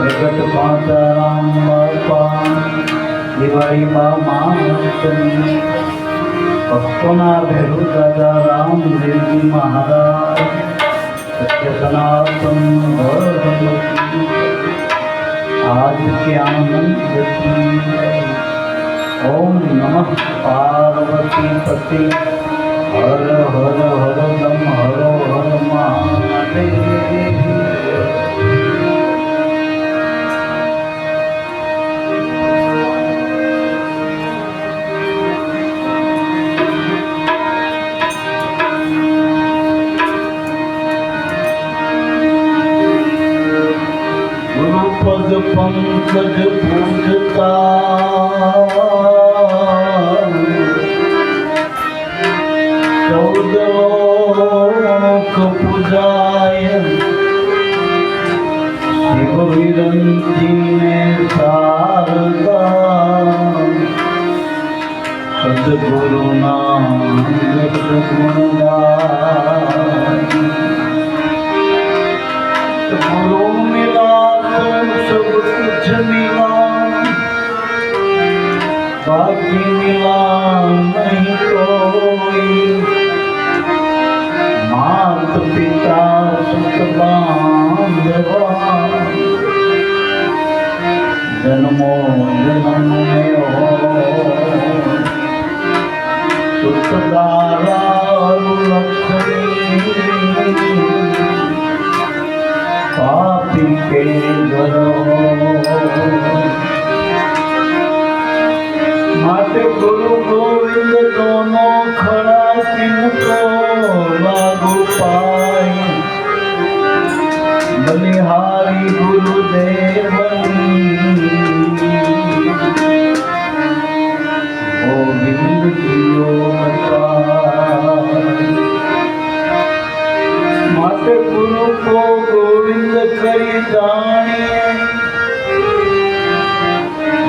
પ્રગટ પાંચારામ બાપા દિવાળીમાં માતની ભક્તોના ભેરુ દાદા રામદેવજી મહારાજ સત્ય સનાતન आज के आनंद ओम नमः पार्वती पति हर हर हर दम हर हर महादेव। पंकज पूजता चौदलोक पूजाय शिव विरंजी ने शारदा सदगुरु नाम गुरु मिला सब कुछ मिला बाकी मिला नहीं कोई मात पिता सुख बांधवा जन्मो जन्म में हो सुख दारा लक्ष्मी पापी के माते गुरु गोविंद दोनों खड़ा तिनको लागू पाए बलिहारी गुरुदेव गोविंद जियो माते गुरु को गोविंद करी जानिए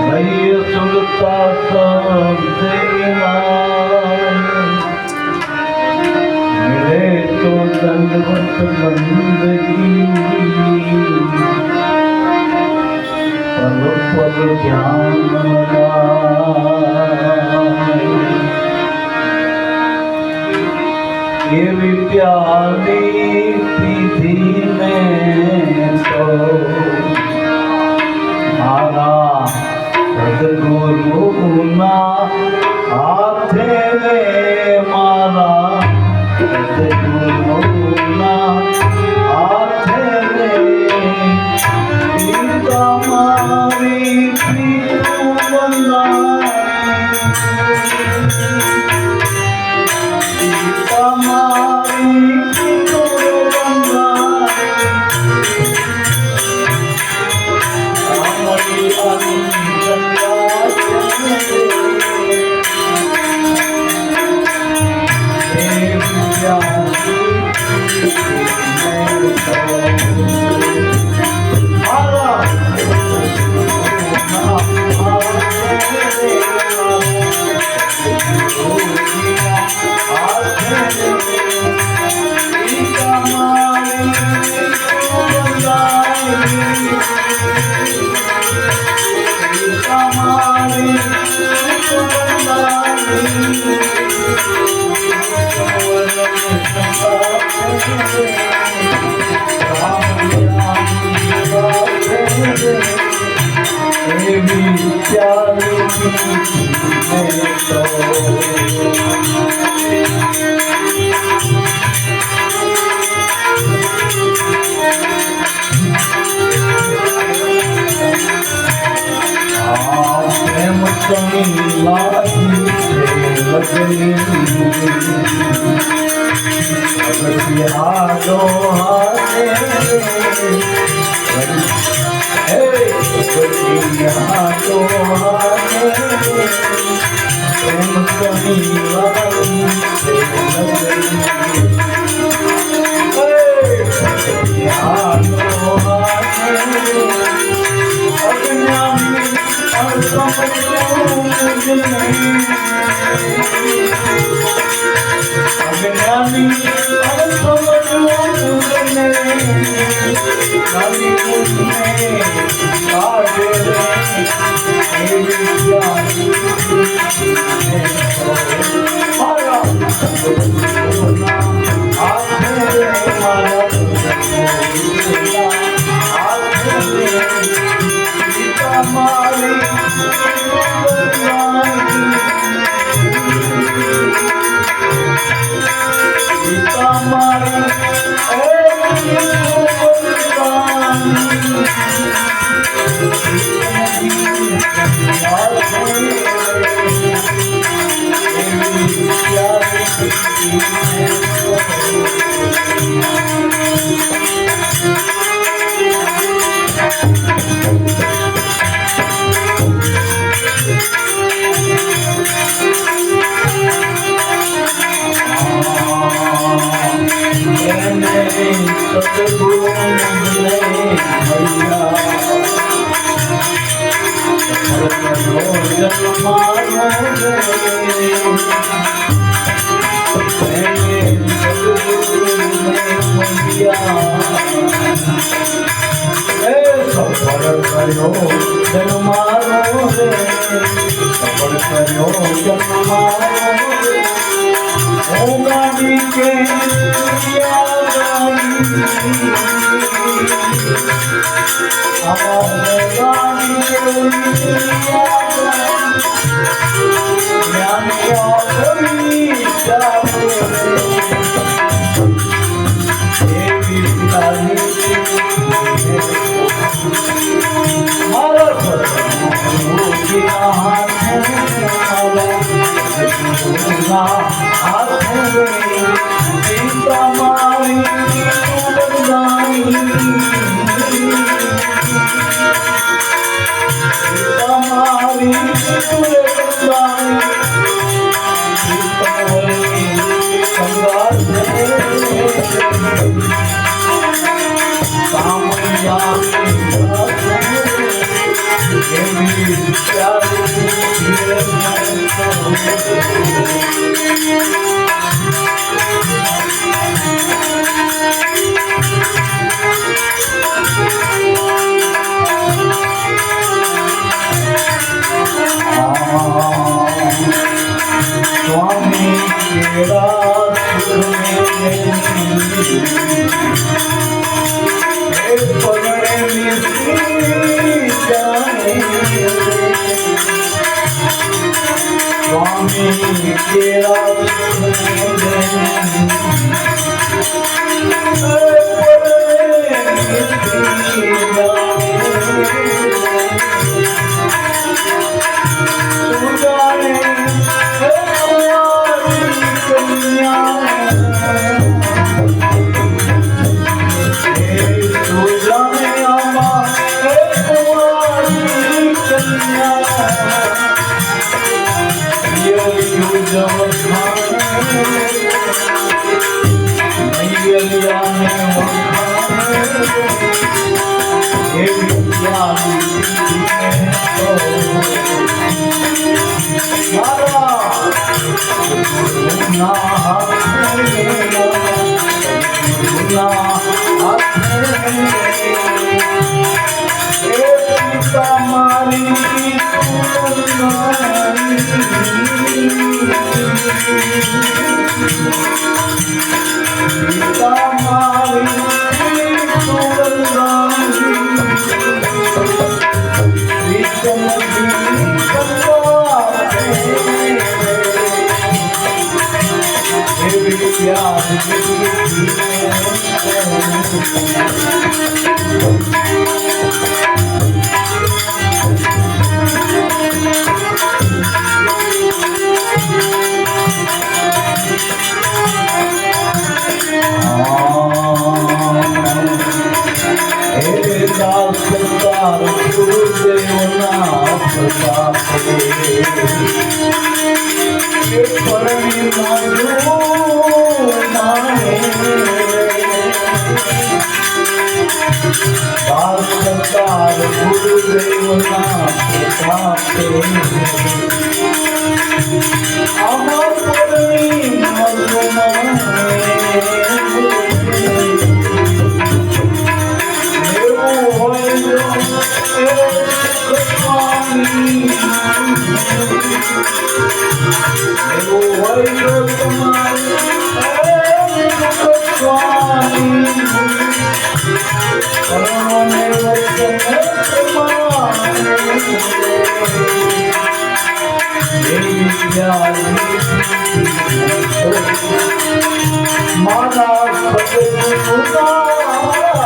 भैया सुनता सबसे मिले तो दंडवत बंदगी पल पल ध्यान ये विद्याली पीधी में तो मारा सदगुरु ना हाथे में मारा सदगुरु ना हाथे में पीता मारी पीतू Hare મારા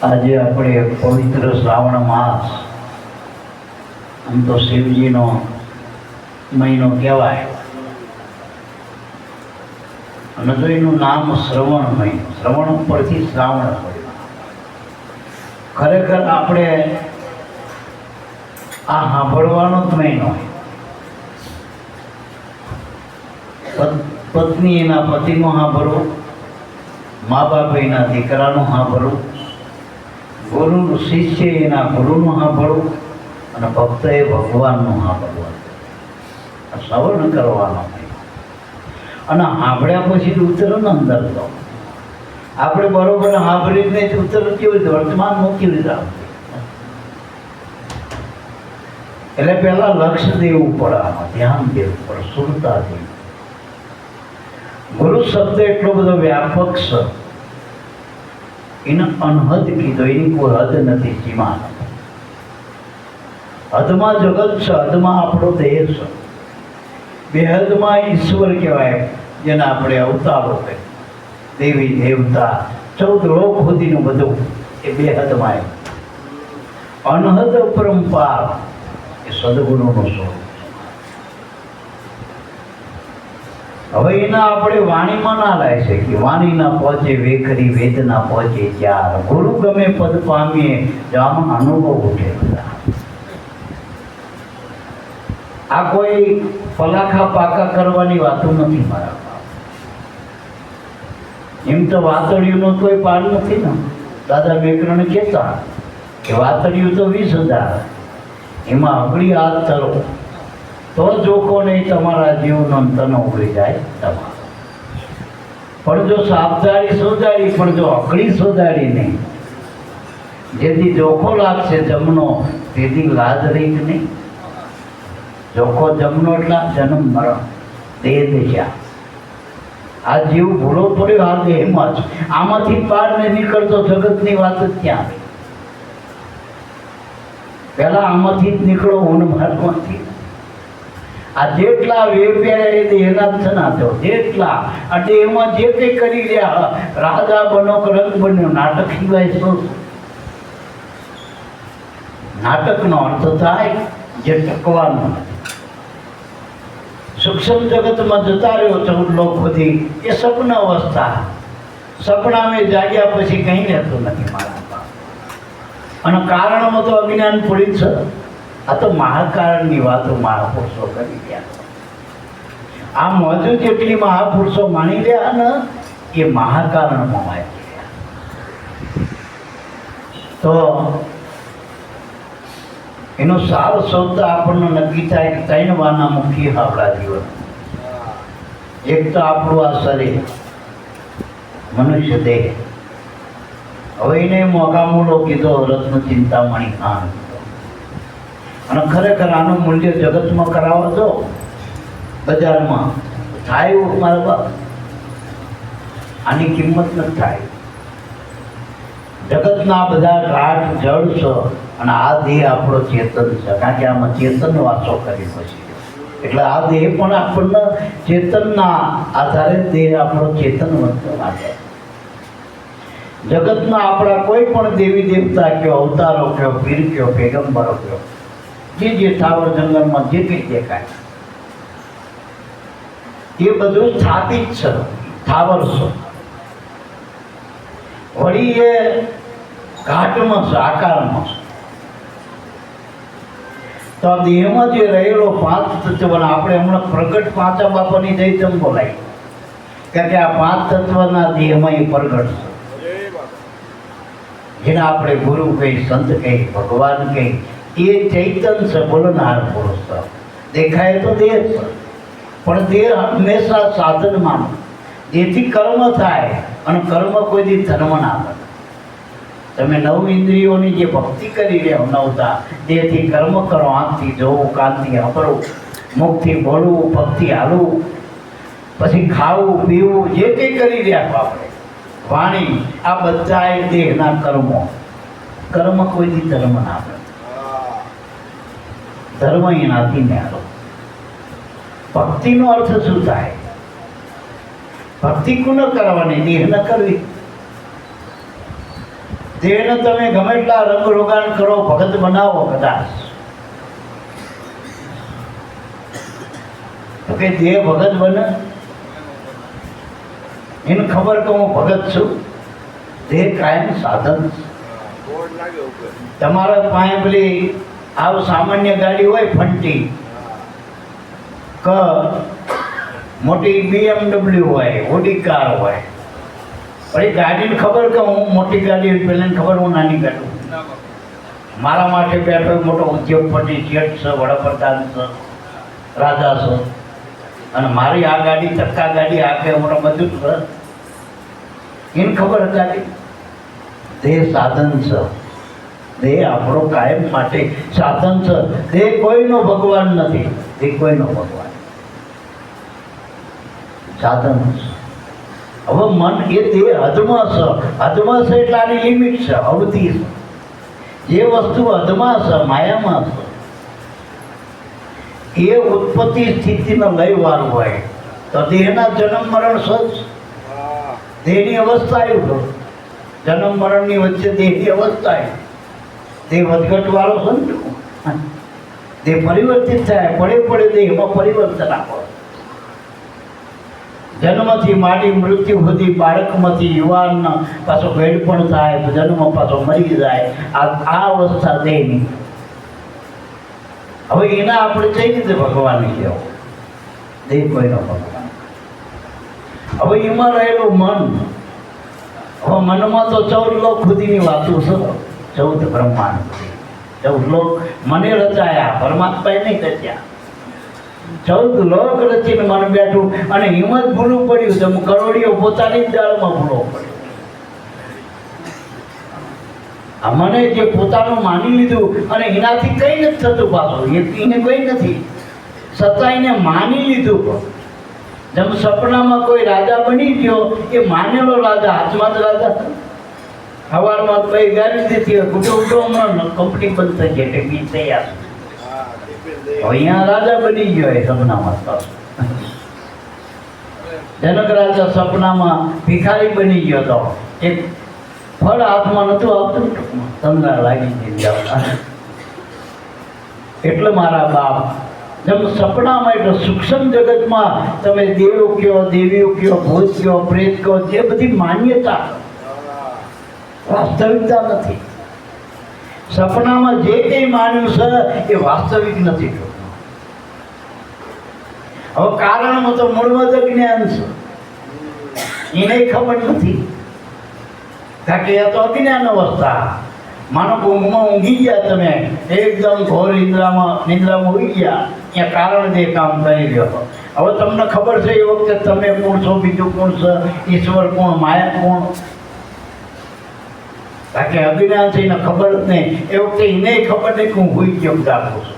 આજે આપણે પવિત્ર શ્રાવણ માસ, આમ તો શિવજીનો મહિનો કહેવાય, અને તો એનું નામ શ્રવણ મહિનો, શ્રવણ ઉપરથી શ્રાવણ પડ્યું. ખરેખર આપણે આ સાંભળવાનો જ મહિનો. પત્ની એના પતિનું સાંભળવું, મા બાપ એના દીકરાનું સાંભળવું, ગુરુનું શિષ્ય એના ગુરુનું સાંભળવું, અને ભક્તએ ભગવાનનું સાંભળવું. શ્રવણ કરવાનો. અને સાંભળ્યા પછી ઉતરો ને અંદર તો આપણે બરોબર સાંભળી જ નહીં, ઉતર કેવી રીતે વર્તમાનમાં કેવી રીતે આવતી. એટલે પહેલા લક્ષ્ય દેવું પડે, આમાં ધ્યાન દેવું પડે, સુરતા દેવું. ગુરુ શબ્દ એટલો બધો વ્યાપક છે, એને અનહદ કીધો, એની કોઈ હદ નથી, સીમા નથી. હદમાં જગત છે, હદમાં આપણો દેહ છે, બેહદમાં ઈશ્વર કહેવાય, જેને આપણે અવતારો કહીએ, દેવી દેવતા 14 લોક સુધીનું બધું એ બેહદમાં આવ્યું. અનહદ પરંપાર એ સદગુણોનું સ્વરૂપ. હવે એના આપણે વાણીમાં ના લાય છે કે વાણી ના પહોંચે વેખરી, વેદ ના પહોંચે ચાર, ગુરુ ગમે પદ પામીએ, જામ અનુભવ ઉઠે બધા. આ કોઈ પલાખા પાકા કરવાની વાતો નથી મારા. એમ તો વાતળિયુંનો કોઈ પાર નથી ને. દાદા મેકરણ કહેતા કે વાતળિયું તો 20,000, એમાં અગળી હાથ તરો તો જોખો નહીં, તમારા જીવનો તન ઉગડી જાય તમારો. પણ જો સાવધારી સોધારી, પણ જો અકળી સોધારી નહીં, જેથી જોખો લાગશે જમનો, તેથી લાજ રહી નહીં. જોખો જમનો એટલા જન્મ મરણ, દેહ દિશા. આ જીવ ભૂલો પડ્યો આ દેહમાં જ. આમાંથી પાર નહીં નીકળતો, જગતની વાત જ ક્યાં આવી. પહેલા આમાંથી જ નીકળો, ઊંડ માર્ગમાંથી. આ જેટલા વેપ્યા એ દેહના જ ના થયો, જેટલા એટલે એમાં જે કંઈ કરી રહ્યા, રાજા બનો કે રંગ બન્યો, નાટક સિવાય શું? નાટકનો અર્થ થાય જે ટકવાનો નથી. સૂક્ષ્મ જગતમાં જતા રહ્યો 14 લોક સુધી, એ સપન અવસ્થા. સપનામાં જાગ્યા પછી કંઈ રહેતું નથી મારા. અને કારણમાં તો અજ્ઞાન પડી છે. આ તો મહાકારણની વાતો મહાપુરુષો કરી ગયા. આ મોજું જેટલી મહાપુરુષો માની રહ્યા ને, એ મહાકારણમાં વાંચી રહ્યા. તો એનો સારો શબ્દ આપણને નક્કી થાય કે 3 વાના મુખી આપણા જીવન. એક તો આપણું આ શરીર, મનુષ્ય દેહ. હવે એને મોગા મૂલો કીધો, રત્ન ચિંતામણી ખાન. અને ખરેખર આનું મૂલ્ય જગતમાં કરાવો તો બજારમાં થાય એવું મારા બાપ, આની કિંમત નથી થાય. જગતના બધા ઘાટ જળ છે, અને આ દેહ આપણો ચેતન છે, કારણ કે આમાં ચેતન વાસો કરી પછી. એટલે આ દેહ પણ આપણને ચેતનના આધારે દેહ આપણો ચેતન વર્તન માટે. જગતના આપણા કોઈ પણ દેવી દેવતા કયો, અવતારો કયો, પીર કયો, પેગમ્બરો કયો, જે થાવર જંગલમાં જે કંઈ દેખાય એ બધું સ્થાપિત છે, થાવર છે. વળી એ ઘાટમાં છે, આકારમાં છે. તો આ દેહમાં જે રહેલો પાંચ તત્વના આપણે હમણાં પ્રગટ પાંચા બાપાની જય તેમ બોલાય, કારણ કે આ પાંચ તત્વના દેહમાં એ પ્રગટ છે, જેને આપણે ગુરુ કહી, સંત કહી, ભગવાન કહી, એ ચૈતન છે, બોલનાર પુરુષ છે. દેખાય તો દેહ છે, પણ દેહ હંમેશા સાધનમાં, જેથી કર્મ થાય, અને કર્મ કોઈ દી ધર્મ ના કરે. તમે નવ ઇન્દ્રિયોની જે ભક્તિ કરી રહ્યા નવતા, દેહથી કર્મ કરો, આંખથી જોવું, કાનથી સાંભળવું, મુખથી બોલવું, પગથી હાલવું, પછી ખાવું પીવું, જે કંઈ કરી રહ્યા છો આપણે, વાણી, આ બધા દેહના કર્મો. કર્મ કોઈ દી ધર્મ ના કરે. ધર્મ એનાથી ન્યારો. ભક્તિનો અર્થ શું થાય? ભક્તિ કોને કરવાની? દેહ ન કરવી. દેહને તમે ગમે એટલા રંગ રોગાન કરો, ભગત બનાવો કદાચ, તો કે દેહ ભગત બને? એને ખબર કે હું ભગત છું. દેહ કાયમ સાધન છે. તમારા પાસે પેલી આવ સામાન્ય ગાડી હોય, ફંટી કે મોટી BMW હોય, ઓડી કાર હોય, પણ એ ગાડીને ખબર કે હું મોટી ગાડી, પેલાને ખબર હું નાની ગાડી. મારા માટે બેઠો મોટો ઉદ્યોગપતિ, શેઠ છે, વડાપ્રધાન છે, રાજા છે, અને મારી આ ગાડી ચક્કા ગાડી આખે મોટો બધું છે. એને ખબર ગાડી. દેહ સાધન છે. દેહ આપણો કાયમ માટે સાધન છે. દેહ કોઈનો ભગવાન નથી. દેહ કોઈનો ભગવાન, સાધન છે. હવે મન એ દેહ હદમાં છે. હદમાં છે એટલે આની લિમિટ છે, અવધિ છે. જે વસ્તુ હદમાં છે, માયામાં છે, એ ઉત્પત્તિ સ્થિતિનો લયવાળું હોય, તો દેહના જન્મ મરણ સજ, દેહની અવસ્થા આવ્યું, જન્મ મરણની વચ્ચે દેહની અવસ્થા આવી. દેહ વધઘટ વાળો છે ને, દેહ પરિવર્તિત થાય, પડે પડે દેહમાં પરિવર્તન આપો. જન્મથી માંડી મૃત્યુ સુધી, બાળકમાંથી યુવાન પાછો ભેડપણ થાય, જન્મ પાછો મરી જાય. આ અવસ્થા દેહની. હવે એના આપણે કઈ રીતે ભગવાનની કહેવું? દેહ કોઈનો ભગવાન. હવે એમાં રહેલું મન. હવે મનમાં તો 14 લોક સુધીની વાતો છે. 14 બ્રહ્માંડ, 14 લોક મને રચાયા, પરમાત્માએ નહીં રચ્યા. 14 લોક રચીને મન બેઠું, અને હિંમત ભૂલું પડ્યું, તમે કરોડિયો પોતાની જ દાળમાં ભૂલો પડ્યો. આ મને જે પોતાનું માની લીધું, અને એનાથી કંઈ નથી થતું પાછું, એને કંઈ નથી, છતાં એને માની લીધું. જેમ સપનામાં કોઈ રાજા બની ગયો, એ માનેલો રાજા, હાથમાં જ રાજા. સવારમાં કઈ ગાડી દીધી, ઉઠો હમણાં કંપની બંધ થઈ જાય, ટીવી તૈયાર. અહીંયા રાજા બની ગયો એ સપનામાં. જનક રાજા સપનામાં ભિખારી બની ગયો હતો. એક ફળ હાથમાં નતું આવતું, તમને લાગી ગઈ. એટલે મારા બાપ, જેમ સપનામાં એટલે સૂક્ષ્મ જગતમાં તમે દેવો કયો, દેવીઓ કયો, ભૂત કયો, પ્રેત કયો, જે બધી માન્યતા, વાસ્તવિકતા નથી. સપનામાં જે કંઈ માન્યું છે એ વાસ્તવિક નથી. હવે કારણમાં તો મૂળમાં જ્ઞાન છે, એને ખબર નથી, કારણ કે એ તો અજ્ઞાન અવસ્થા. માનો ઊંઘમાં ઊંઘી ગયા, તમે એકદમ ઘોર નિંદ્રામાં ઉઈ ગયા, ત્યાં કારણ જે કામ કરી રહ્યો. હવે તમને ખબર છે એ વખતે તમે કોણ છો, બીજું કોણ છે, ઈશ્વર કોણ, માયા કોણ, કારણ કે અજ્ઞાન છે, એને ખબર જ નહીં. એ વખતે એને ખબર નહીં કે હું હુઈ ગયો જાગું છું.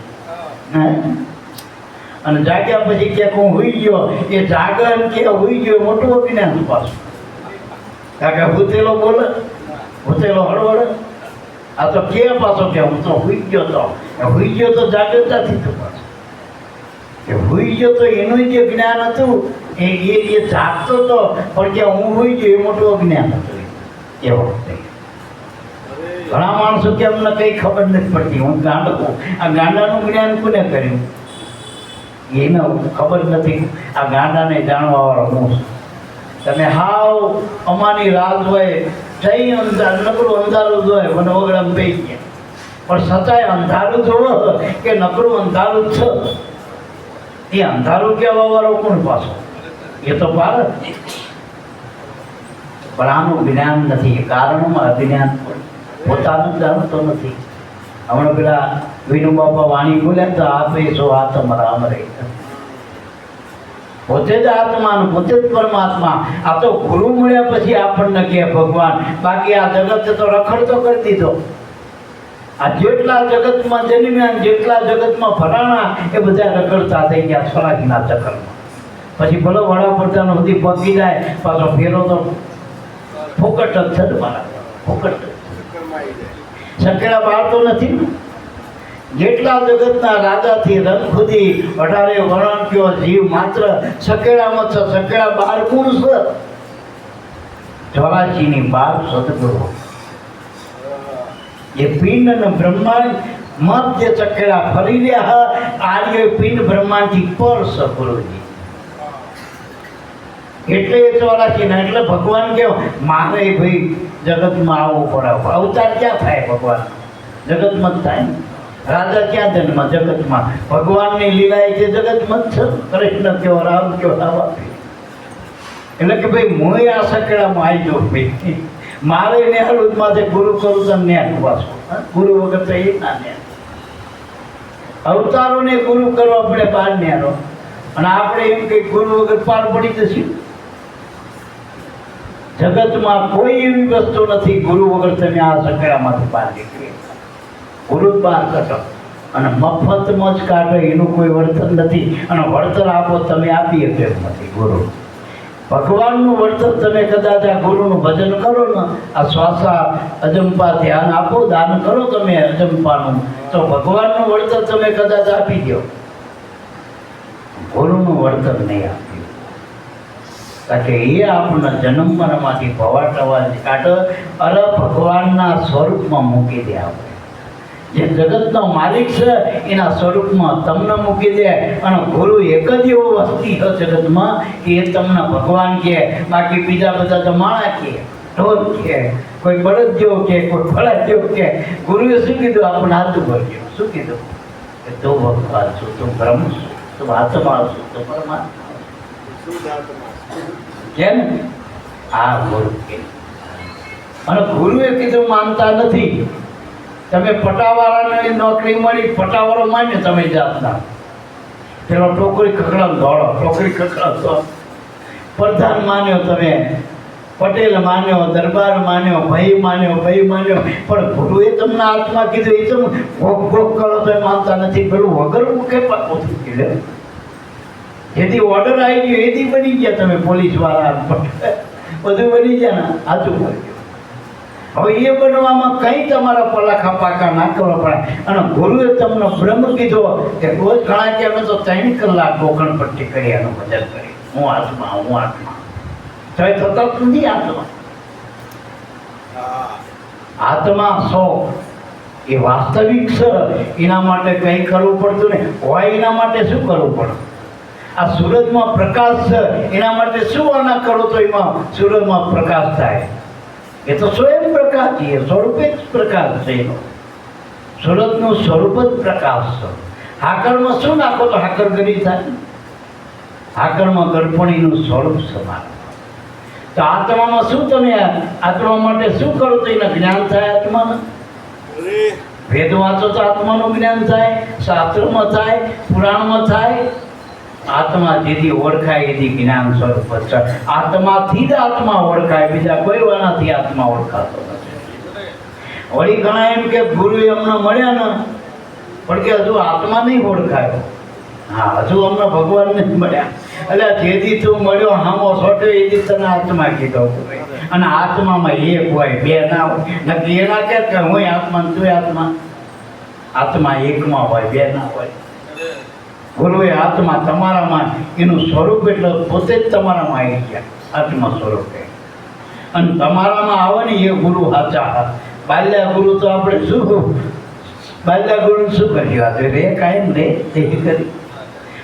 અને જાગ્યા પછી ક્યાંક હું હુઈ ગયો, એ જાગન કે હુઈ ગયો મોટું અજ્ઞાન પાછું. કારણ કે ભૂતેલો બોલે, ભૂતેલો હળવળ. આ તો કે પાછો કે હું તો હુઈ ગયો તો, હુઈ ગયો તો જાગ્રતાથી તો પાછું કે હુઈ ગયો તો એનું જે જ્ઞાન હતું એ જાગતો હતો, પણ કે હું હુઈ ગયો એ મોટું અજ્ઞાન હતું. એ વખતે ઘણા માણસો કે અમને કંઈ ખબર નથી પડતી, હું ગાંડો. આ ગાંડાનું જ્ઞાન કોને કર્યું? એને ખબર નથી. આ ગાંડાને જાણવા વાળો હું છું. તમે હાવ અમારી રાત હોય, જઈ અંધાર, નકરું અંધારું જ હોય, મને ઓગળામાં પઈ ગયા. પણ છતાંય અંધારું જોવો કે નકરું અંધારું જ છે, એ અંધારું કહેવા વાળો કોણ પાછો? એ તો ભારત. પણ આનું જ્ઞાન નથી, કારણમાં અજ્ઞાન પણ પોતાનું જાણતો નથી. હમણાં પેલા વિનુ બાપા વાણી બોલ્યા તો આપે છો આત્મ રામ રે, પોતે જ આત્મા, પોતે જ પરમાત્મા. આ તો ગુરુ મળ્યા પછી આપણને કહે ભગવાન, બાકી આ જગત તો રખડતો કરી દીધો. આ જેટલા જગતમાં જન્મ્યા, જેટલા જગતમાં ફરાણા, એ બધા રખડતા થઈ ગયા સ્વરાજના ચક્રમાં. પછી ભલો વડાપ્રધાન સુધી પહોંચી જાય, પાછો ફેરો તો ફોકટ જ છે ને મારા, ફોકટ. સંકેલા બહાર તો નથી ને. જેટલા જગતના રાજાથી રંગ સુધી 18 વર્ણ કયો જીવ માત્ર સકેલામાં છે. સકેલા બહાર કોણ છે? 84 ની 12 સદગુરુ. એ પિંડ અને બ્રહ્માંડ મધ્ય સકેલા ફરી રહ્યા. આર્ય પિંડ બ્રહ્માંડ થી પર છે ગુરુજી. એટલે 84 ને એટલે ભગવાન કેવો મારે ભાઈ જગતમાં આવવું પડે. અવતાર ક્યાં થાય ભગવાન? જગતમાં જ થાય ને. રાજા ક્યાં જન્મ? જગતમાં. ભગવાનની લીલા એ જે જગતમાં જ છે. કૃષ્ણ કયો, રામ કયો, રાવા. એટલે કે ભાઈ હું આ સકેલામાં આવી જાઉં ભાઈ. મારે નેહરું માંથી ગુરુ કરું તો નેહરું પાછું. ગુરુ વગર તો એ ના નેહરું. અવતારોને ગુરુ કરવા પડે પાર નેહરો. અને આપણે એમ કે ગુરુ વગર પાર પડી જશે. જગતમાં કોઈ એવી વસ્તુ નથી ગુરુ વગર તમે આ સકેલામાંથી પાર નીકળી. ગુરુ જ બહાર કાઢો અને મફતમાં જ કાઢો, એનું કોઈ વળતર નથી. અને વળતર આપો તમે આપી શકે એમ નથી. ગુરુ ભગવાનનું વળતર તમે કદાચ આ ગુરુનું ભજન કરો ને, આ શ્વાસા અજંપા ધ્યાન આપો, દાન કરો તમે અજંપાનું, તો ભગવાનનું વળતર તમે કદાચ આપી દો. ગુરુનું વળતર નહીં આપ્યું. કારણ કે એ આપણને જન્મ મરણમાંથી ભવાટવા કાઢે, અરે ભગવાનના સ્વરૂપમાં મૂકી દે. આપણે જે જગતનો માલિક છે એના સ્વરૂપમાં તમને મૂકી દે. અને ગુરુ એક જ એવો વસ્તી છે જગતમાં કે એ તમને ભગવાન કહે. બાકી બીજા બધા તો માણા કહે, ઢોર કહે, કોઈ બળદ જેવો કહે, કોઈ ફળા જેવો કહે. ગુરુએ શું કીધું? આપણે હાથ ભર્યું. શું કીધું? કે તું ભગવાન છું, તું બ્રહ્મ છું, તું આત્મા છું, તું પરમાત્મા કેમ? આ ગુરુ કે. અને ગુરુએ કીધું માનતા નથી. તમે પટાવાળાની નોકરી મળી, પટાવાળો માન્યો તમે જાતના. પેલો ટોકરી ખકડા દોડો, ટોકરી ખકડા દોડો. પ્રધાન માન્યો તમે, પટેલ માન્યો, દરબાર માન્યો, ભાઈ માન્યો, ભાઈ માન્યો. પણ ગુરુએ તમને આત્મા કીધું, એ તો ભોગ ભોગ કરો તો માનતા નથી. પેલું વગર મૂકે પાકો થઈ ગયું. જેથી ઓર્ડર આવી ગયો એથી બની ગયા તમે પોલીસ વાળા, બધું બની ગયા ને. સાચું બોલ્યું. હવે એ બનવામાં કંઈ તમારા પલાખા પાકા ના કરવા પડે. અને ગુરુએ તમને બ્રહ્મ કીધો કે રોજ ઘણા કે અમે તો 3 કલાક ગોખણ પટ્ટી કરી એનું ભજન કરી. હું આત્મા, હું આત્મા. તો એ થતા નથી આત્મા. આત્મા સો એ વાસ્તવિક છે. એના માટે કંઈ કરવું પડતું નહીં હોય. એના માટે શું કરવું પડે? આ સૂરજમાં પ્રકાશ છે, એના માટે શું આના કરો તો એમાં સૂરજમાં પ્રકાશ થાય. એ તો સ્વયં પ્રકાશ છે, સ્વરૂપે જ પ્રકાશ છે. એનો સૂરજનું સ્વરૂપ જ પ્રકાશ છે. હાકરમાં શું નાખો તો હાકર ગરી થાય? હાકરમાં ગળપણીનું સ્વરૂપ સમાન. તો આત્મામાં શું તમે આત્મા માટે શું કરો તો એના જ્ઞાન થાય? આત્માનું વેદ વાંચો તો આત્માનું જ્ઞાન થાય, શાસ્ત્રોમાં થાય, પુરાણમાં થાય. આત્મા જેથી ઓળખાય એથી જ્ઞાન સ્વરૂપ છે. આત્માથી જ આત્મા ઓળખાય, બીજા કોઈ વાનાથી આત્મા ઓળખાતો નથી. વળી ઘણા એમ કે ગુરુએ અમને મળ્યા ને, પણ કે હજુ આત્મા નહીં ઓળખાયો. હા, હજુ અમને ભગવાન નહીં મળ્યા. એટલે જેથી તું મળ્યો હામો સોટ્યો એથી તને આત્મા કીધો. અને આત્મામાં એક હોય, બે ના હોય. નક્કી એના કે હું આત્મા તું આત્મા. આત્મા એકમાં હોય, બે ના હોય. ગુરુએ આત્મા તમારામાં, એનું સ્વરૂપ એટલે પોતે જ તમારામાં આવી ગયા આત્મા સ્વરૂપે. અને તમારામાં આવે ને એ ગુરુ સાચા. બાલ્યા ગુરુ તો આપણે શું, બાલ્યા ગુરુ શું કર્યું? આ રે કાયમ રે તે કરી.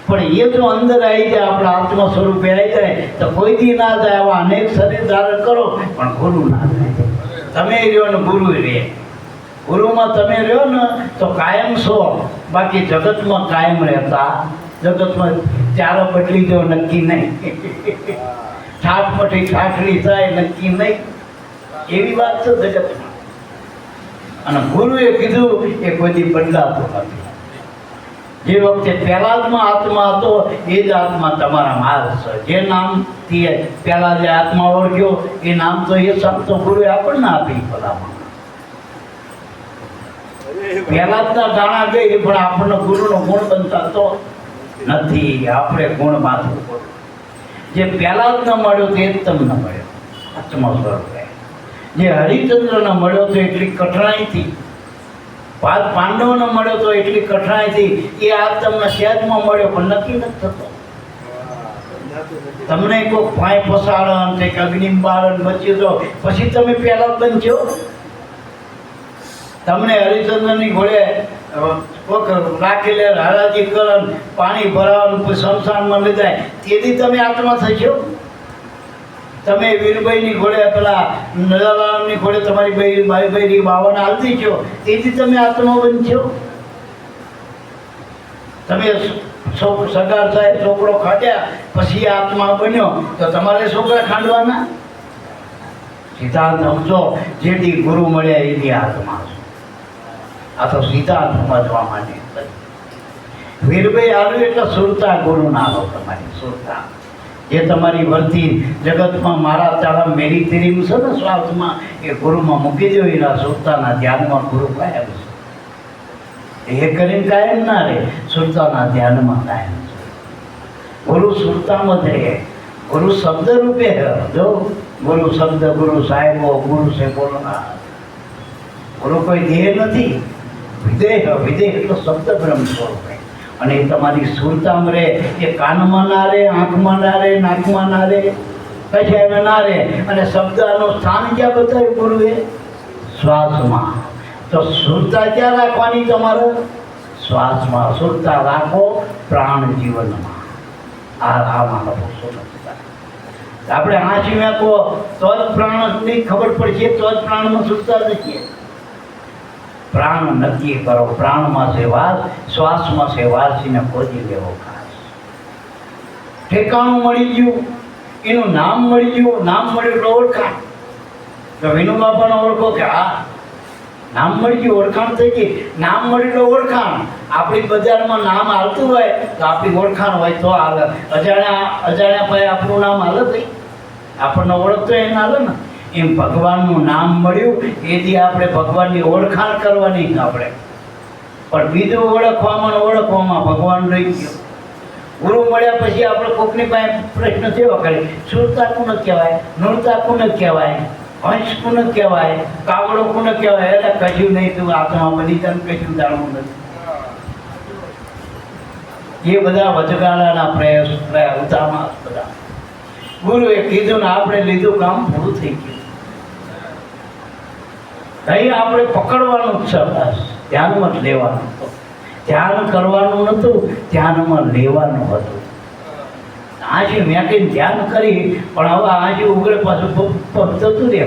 પણ એ જો અંદર આવી જાય, આપણા આત્મા સ્વરૂપે આવી જાય તો કોઈ દી ના જાય. આવા અનેક શરીર ધારણ કરો પણ ગુરુ ના થાય. તમે રહ્યો ને ગુરુ રહે. ગુરુમાં તમે રહ્યો ને તો કાયમ છો, બાકી જગતમાં કાયમ રહેતા. જગતમાં ચારો બદલી દો નક્કી નહીં, ઠાઠપટી ઠાઠડી થાય નક્કી નહીં, એવી વાત છે જગતમાં. અને ગુરુએ કીધું એ કોઈ બદલાતો નથી. જે વખતે પહેલાદમાં આત્મા હતો એ જ આત્મા તમારા હાલ છે. જે નામથી પહેલા જે આત્મા ઓળખ્યો એ નામ તો એ શબ્દ ગુરુએ આપણને આપી. ભલામાં પહેલાદના દાણા ગઈ પણ આપણને ગુરુનો ગુણ બનતા તો નથી. આપણે ગુણ માથું પડે. જે પહેલાદ ન મળ્યો તે જ તમને મળ્યો આત્મા સ્વરૂપે. જે હરિચંદ્રને મળ્યો તો એટલી કઠણાઈથી, પાંડવોને મળ્યો તો એટલી કઠણાઈથી, એ આજ તમને સહેજમાં મળ્યો પણ નક્કી નથી થતો. તમને કોઈ પાય પસાડન કંઈક અગ્નિ બાળન બચ્યું તો પછી તમે પહેલા બનશો. તમને હરિચંદ્રની ઘોડે રાખી લે, હરાજી કરન, પાણી ભરાવાનું, શમશાનમાં લઈ જાય, તેથી તમે આત્મા થશો. તમે વીરભાઈની ઘોડે પેલા નદાલાલની ઘોડે તમારી ભાઈ બાવાને હાલતી છો, તેથી તમે આત્મા બનશો. તમે સગાર થાય છોકરો ખાધ્યા પછી આત્મા બન્યો તો તમારે છોકરા ખાંડવાના. સિદ્ધાંત સમજો, જેથી ગુરુ મળ્યા એની આત્મા છે. આ તો સિદ્ધાંત સમજવા માટે વીરભાઈ આવ્યું એટલે સુરતા ગુરુ ના લો. તમારી સુરતા જે તમારી વર્તી જગતમાં મારા તારા મેરી તેરી છે ને સ્વાર્થમાં, એ ગુરુમાં મૂકી દો. એના સુરતાના ધ્યાનમાં ગુરુ કાયમ છે. એ કરીને કાયમ ના રહે, સુરતાના ધ્યાનમાં કાયમ છે. ગુરુ સુરતામાં જ રહે. ગુરુ શબ્દ રૂપે જો ગુરુ શબ્દ, ગુરુ સાહેબો, ગુરુ છે બોલના. ગુરુ કોઈ દેહ નથી, વિદેહ. વિદેહ એટલો શબ્દ બ્રહ્મ સ્વરૂપે. અને એ તમારી સુરતામાં રહે. એ કાનમાં ના રહે, આંખમાં ના રહે, નાકમાં ના રહે, કશાયમાં ના રહે. અને શબ્દનું સ્થાન ક્યાં બતાવ્યું ગુરુએ? શ્વાસમાં. તો સુરતા ક્યાં રાખવાની તમારે? શ્વાસમાં. સુરતા રાખો પ્રાણ જીવનમાં. આમાં આપણે આંચી મેકો તો જ પ્રાણની ખબર પડશે, તો જ પ્રાણમાં સુરતા નથી. પ્રાણ નક્કી કરો. પ્રાણમાં છે વાસ, શ્વાસમાં છે વાસીને ખોજી લેવો ખાસ. ઠેકાણું મળી ગયું, એનું નામ મળી ગયું. નામ મળ્યું એટલે ઓળખાણ. તો વિનુ બાપાને ઓળખો કે હા નામ મળી ગયું, ઓળખાણ થઈ ગઈ. નામ મળ્યું એટલે ઓળખાણ. આપણી બજારમાં નામ હાલતું હોય તો આપણી ઓળખાણ હોય તો હાલે. અજાણ્યા ભાઈ આપણું નામ હાલે થઈ, આપણને ઓળખતો એને હાલે ને. એમ ભગવાનનું નામ મળ્યું એથી આપણે ભગવાનની ઓળખાણ કરવાની આપણે. પણ બીજું ઓળખવામાં ભગવાન રહી ગયો. ગુરુ મળ્યા પછી આપણે કોકની પાસે પ્રશ્ન થયો કરે, સુરતા કોને કહેવાય, નૂરતા કોને કહેવાય, હંસ કોને કહેવાય, કાવડો કોને કહેવાય? એટલે કશું નહીં, તું આત્મા બની તને કશું જાણવું નથી. એ બધા વચગાળાના પ્રયાસમાં બધા ગુરુએ કીધું ને આપણે લીધું, કામ પૂરું થઈ ગયું. અહીં આપણે પકડવાનું જ છે, બસ ધ્યાનમાં જ લેવાનું હતું. ધ્યાન કરવાનું નહોતું, ધ્યાનમાં લેવાનું હતું. આજે મેં કંઈ ધ્યાન કરી પણ હવે આજે ઉગડે પાછું જતું રહે.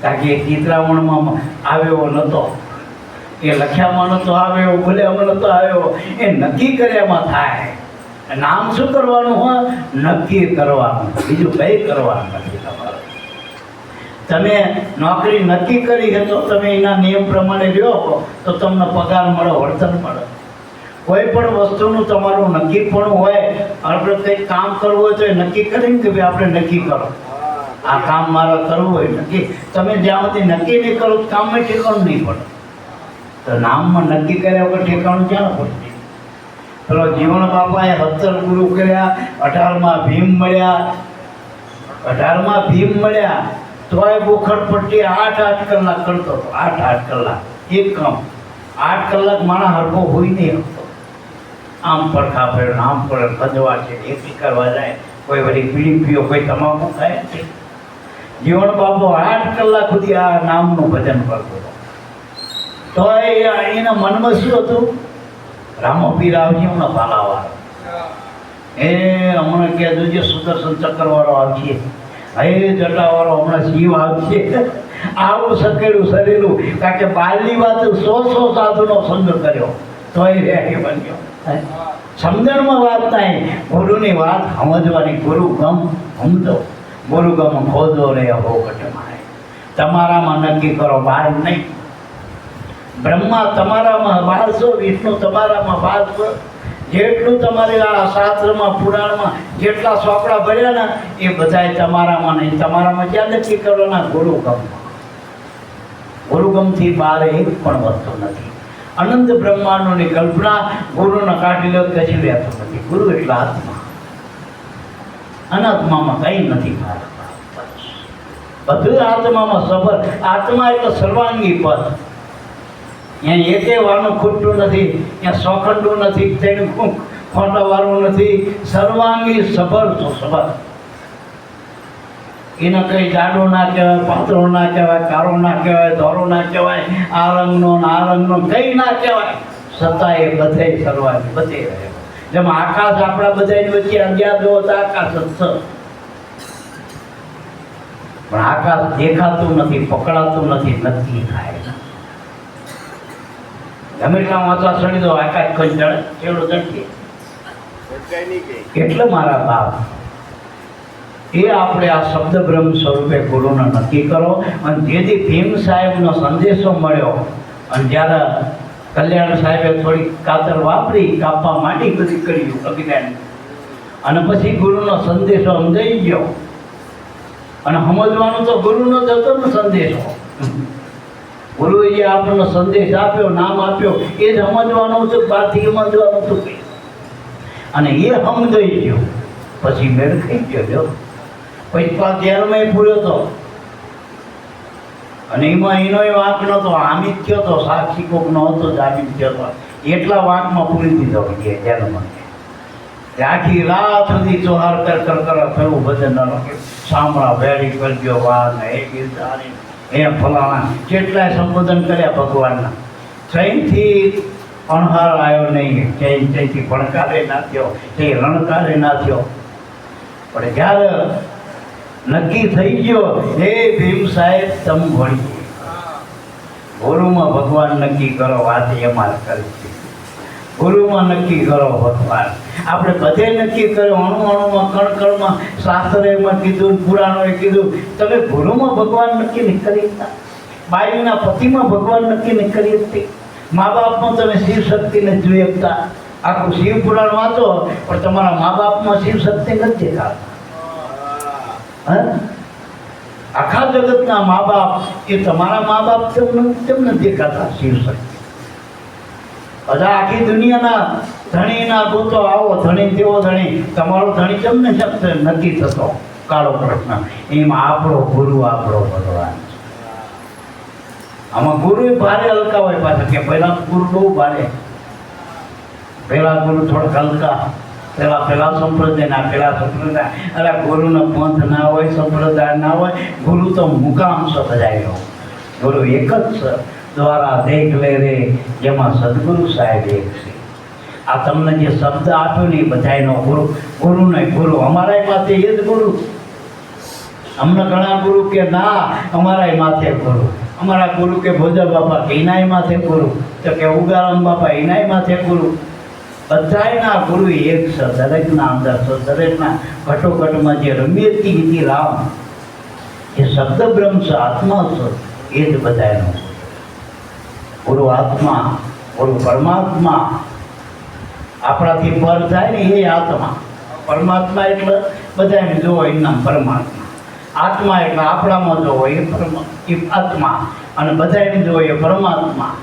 કારણ કે એ ચિત્રામણમાં આવ્યો નહોતો, એ લખ્યામાં નહોતો આવ્યો, બોલ્યામાં નહોતો આવ્યો. એ નક્કી કર્યામાં થાય. નામ શું કરવાનું હોય? નક્કી કરવાનું, બીજું કંઈ કરવાનું નથી તમારે. તમે નોકરી નક્કી કરી છે તો તમે એના નિયમ પ્રમાણે રહ્યો તો તમને પગાર મળે, વળતર મળે. કોઈ પણ વસ્તુનું તમારું નક્કી પણ હોય. આપણે કંઈક કામ કરવું હોય તો એ નક્કી કરીને કે ભાઈ આપણે નક્કી કરો, આ કામ મારે કરવું હોય નક્કી. તમે જ્યાં સુધી નક્કી નહીં કરો કામમાં ઠેકાણું નહીં પડે. તો નામમાં નક્કી કર્યા વગર ઠેકાણું ક્યાં પડશે? પેલો જીવન બાપાએ 17 ગુરુ કર્યા, 18માં ભીમ મળ્યા. 18માં ભીમ મળ્યા તોય બોખડ પટ્ટી 8 કલાક કરતો હતો. 8 કલાક એક કામ. 8 કલાક માણસ હરખો હોય નહીં હતો. આમ પડખા પડે, આમ પડે, ખજવા છે, એકી કરવા જાય, કોઈ વળી પીડી પીઓ, કોઈ તમાકુ ખાય. જીવન બાપુ 8 કલાક સુધી આ નામનું ભજન કરતો હતો. તો એના મનમાં શું હતું? રામોપીર આવશે હમણાં ભાલાવાળો, એ હમણાં ક્યાં જોજે સુદર્શન ચક્રવાળો આવશે, હે જટાવાળો હમણાં શિવ આવશે. આવું સકેલું શરીરું, કારણ કે બાલની વાત 100 સાધુનો સંગ કર્યો તોય રે બન્યો. સમજણમાં વાત નહીં, ગુરુની વાત સમજવાની. ગુરુ ગમ સમજો, ગુરુ ગમ ખોદો રે અભો કટમાય. તમારામાં નક્કી કરો, બહાર નહીં. બ્રહ્મા તમારામાં વાસ, વિષ્ણુ તમારામાં વાસ. જેટલું તમારે આ શાસ્ત્રમાં પુરાણમાં જેટલા ચોપડા ભર્યા ને એ બધાય તમારામાં નહીં. તમારામાં ક્યાં નક્કી કરવાના? ગુરુગમ. ગુરુગમથી બહાર એક પણ વસ્તુ નથી. અનંત બ્રહ્માંડોની કલ્પના ગુરુને કાઢી લો કશું રહેતું નથી. ગુરુ એટલે આત્મા. અનાત્મામાં કંઈ નથી. બધું આત્મામાં સબર. આત્મા એટલે સર્વાંગી પદ. અહીંયા એકે વાનું ખૂટતું નથી, ત્યાં સોખંડું નથી, તેનું ખોટાવાળું નથી. સર્વાંગી સબર તો સબર. એને કંઈ જાડો ના કહેવાય, પાતળો ના કહેવાય, કાળો ના કહેવાય, ધોળો ના કહેવાય, આ રંગનો આ રંગનો કંઈ ના કહેવાય. છતાં એ બધે સર્વાંગી બધે રહે. જેમ આકાશ આપણા બધાની વચ્ચે અગિયાર જો તો આકાશ જ છે. પણ આકાશ દેખાતું નથી, પકડાતું નથી, નક્કી થાય. ગમે એટલા વાંચવા ચડી દો, આકાશ કોઈ ચડે ચેડો ચડકે. એટલે મારા બાપ, એ આપણે આ શબ્દ બ્રહ્મ સ્વરૂપે ગુરુને નક્કી કરો. અને જેથી ભીમ સાહેબનો સંદેશો મળ્યો, અને જ્યારે કલ્યાણ સાહેબે થોડી કાતર વાપરી, કાપવા માંડી, બધી કર્યું અજ્ઞાન, અને પછી ગુરુનો સંદેશો સમજાઈ ગયો. અને સમજવાનું તો ગુરુનો જ હતો ને સંદેશો. ગુરુએ જે આપણને સંદેશ આપ્યો, નામ આપ્યો, એ જ સમજવાનું હતું, બહારથી સમજવાનું હતું. અને એ સમજાઈ ગયો પછી મેળ ખાઈ ગયો. પછી જેલમાં પૂર્યો હતો, અને એમાં એનો વાંક નહોતો, આમિત થયો હતો. સાક્ષી કોક નો હતો જ આમિત થયો હતો. એટલા વાંકમાં પૂરી દીધો જેલમાં. આખી રાત સુધી ચોહાર કર થયું ભજન. સાંભળા વેરી કરજો વાર ને એ ગીરધારી એ ફલાણા કેટલાય સંબોધન કર્યા ભગવાનના. ચૈનથી અણહાર આવ્યો નહીં, ચૈનથી ભણકારે ના થયો, તે રણકારે ના થયો. પણ જ્યારે નક્કી થઈ ગયો, હે ભીમ સાહેબ તમ ભણી ગુરુમાં ભગવાન નક્કી કરો. વાત એમાં કરી છે, ગુરુમાં નક્કી કરો ભગવાન. આપણે બધે નક્કી કર્યો, અણુમાં કણકણમાં, શાસ્ત્રમાં કીધું, પુરાણોએ કીધું. તમે ગુરુમાં ભગવાન નક્કી નહીં કરી શકતા. બાઈના પતિમાં ભગવાન નક્કી નહીં કરી શકતી. મા બાપમાં તમે શિવ શક્તિને જોઈ શકતા. આખું શિવ પુરાણ વાંચો પણ તમારા મા બાપમાં શિવ શક્તિ નથી દેખાતા. આખા જગતના મા બાપ એ તમારા મા બાપ તેમને દેખાતા શિવ શક્તિ. બધા આખી દુનિયાના ધણીના ગોતો આવો, ધણી તેવો ધણી. તમારો ધણી તમને શબ્દ નથી થતો, કાળો પ્રશ્ન. એમાં આપણો ગુરુ, આપણો ભગવાન છે. આમાં ગુરુ ભારે હલકા હોય પાછા, કે પહેલા ગુરુ બહુ ભારે, પહેલા ગુરુ થોડાક હલકા, પેલા સંપ્રદાય. અરે ગુરુનો પંથ ના હોય, સંપ્રદાય ના હોય, ગુરુ તો મુકામ છે બધાયનો. ગુરુ એક જ છે, દ્વારા દેખ લે રે, જેમાં સદગુરુ સાહેબ એક છે. આ તમને જે શબ્દ આપ્યો ને એ બધાયનો ગુરુ. ગુરુ નહીં, ગુરુ અમારા માથે એ જ ગુરુ. અમને ઘણા ગુરુ કે ના અમારા માથે ગુરુ. અમારા ગુરુ કે ભોજા બાપા કે એનાય માથે ગુરુ, તો કે ઉગારામ બાપા એનાય માથે ગુરુ. બધાયના ગુરુ એક છે, દરેકના અંદર છે, દરેકના ઘટોઘટમાં જે રમ્યતી હતી રામ, એ શબ્દ બ્રહ્મ છે, આત્મા છે, એ જ બધાયનો ગુરુ. આત્મા, ગુરુ પરમાત્મા. આપણાથી પર થાય ને એ આત્મા. પરમાત્મા એટલે બધાને જોવો એનું નામ પરમાત્મા. આત્મા એટલે આપણામાં જોવો એ આત્મા, અને બધાને જોવો એ પરમાત્મા.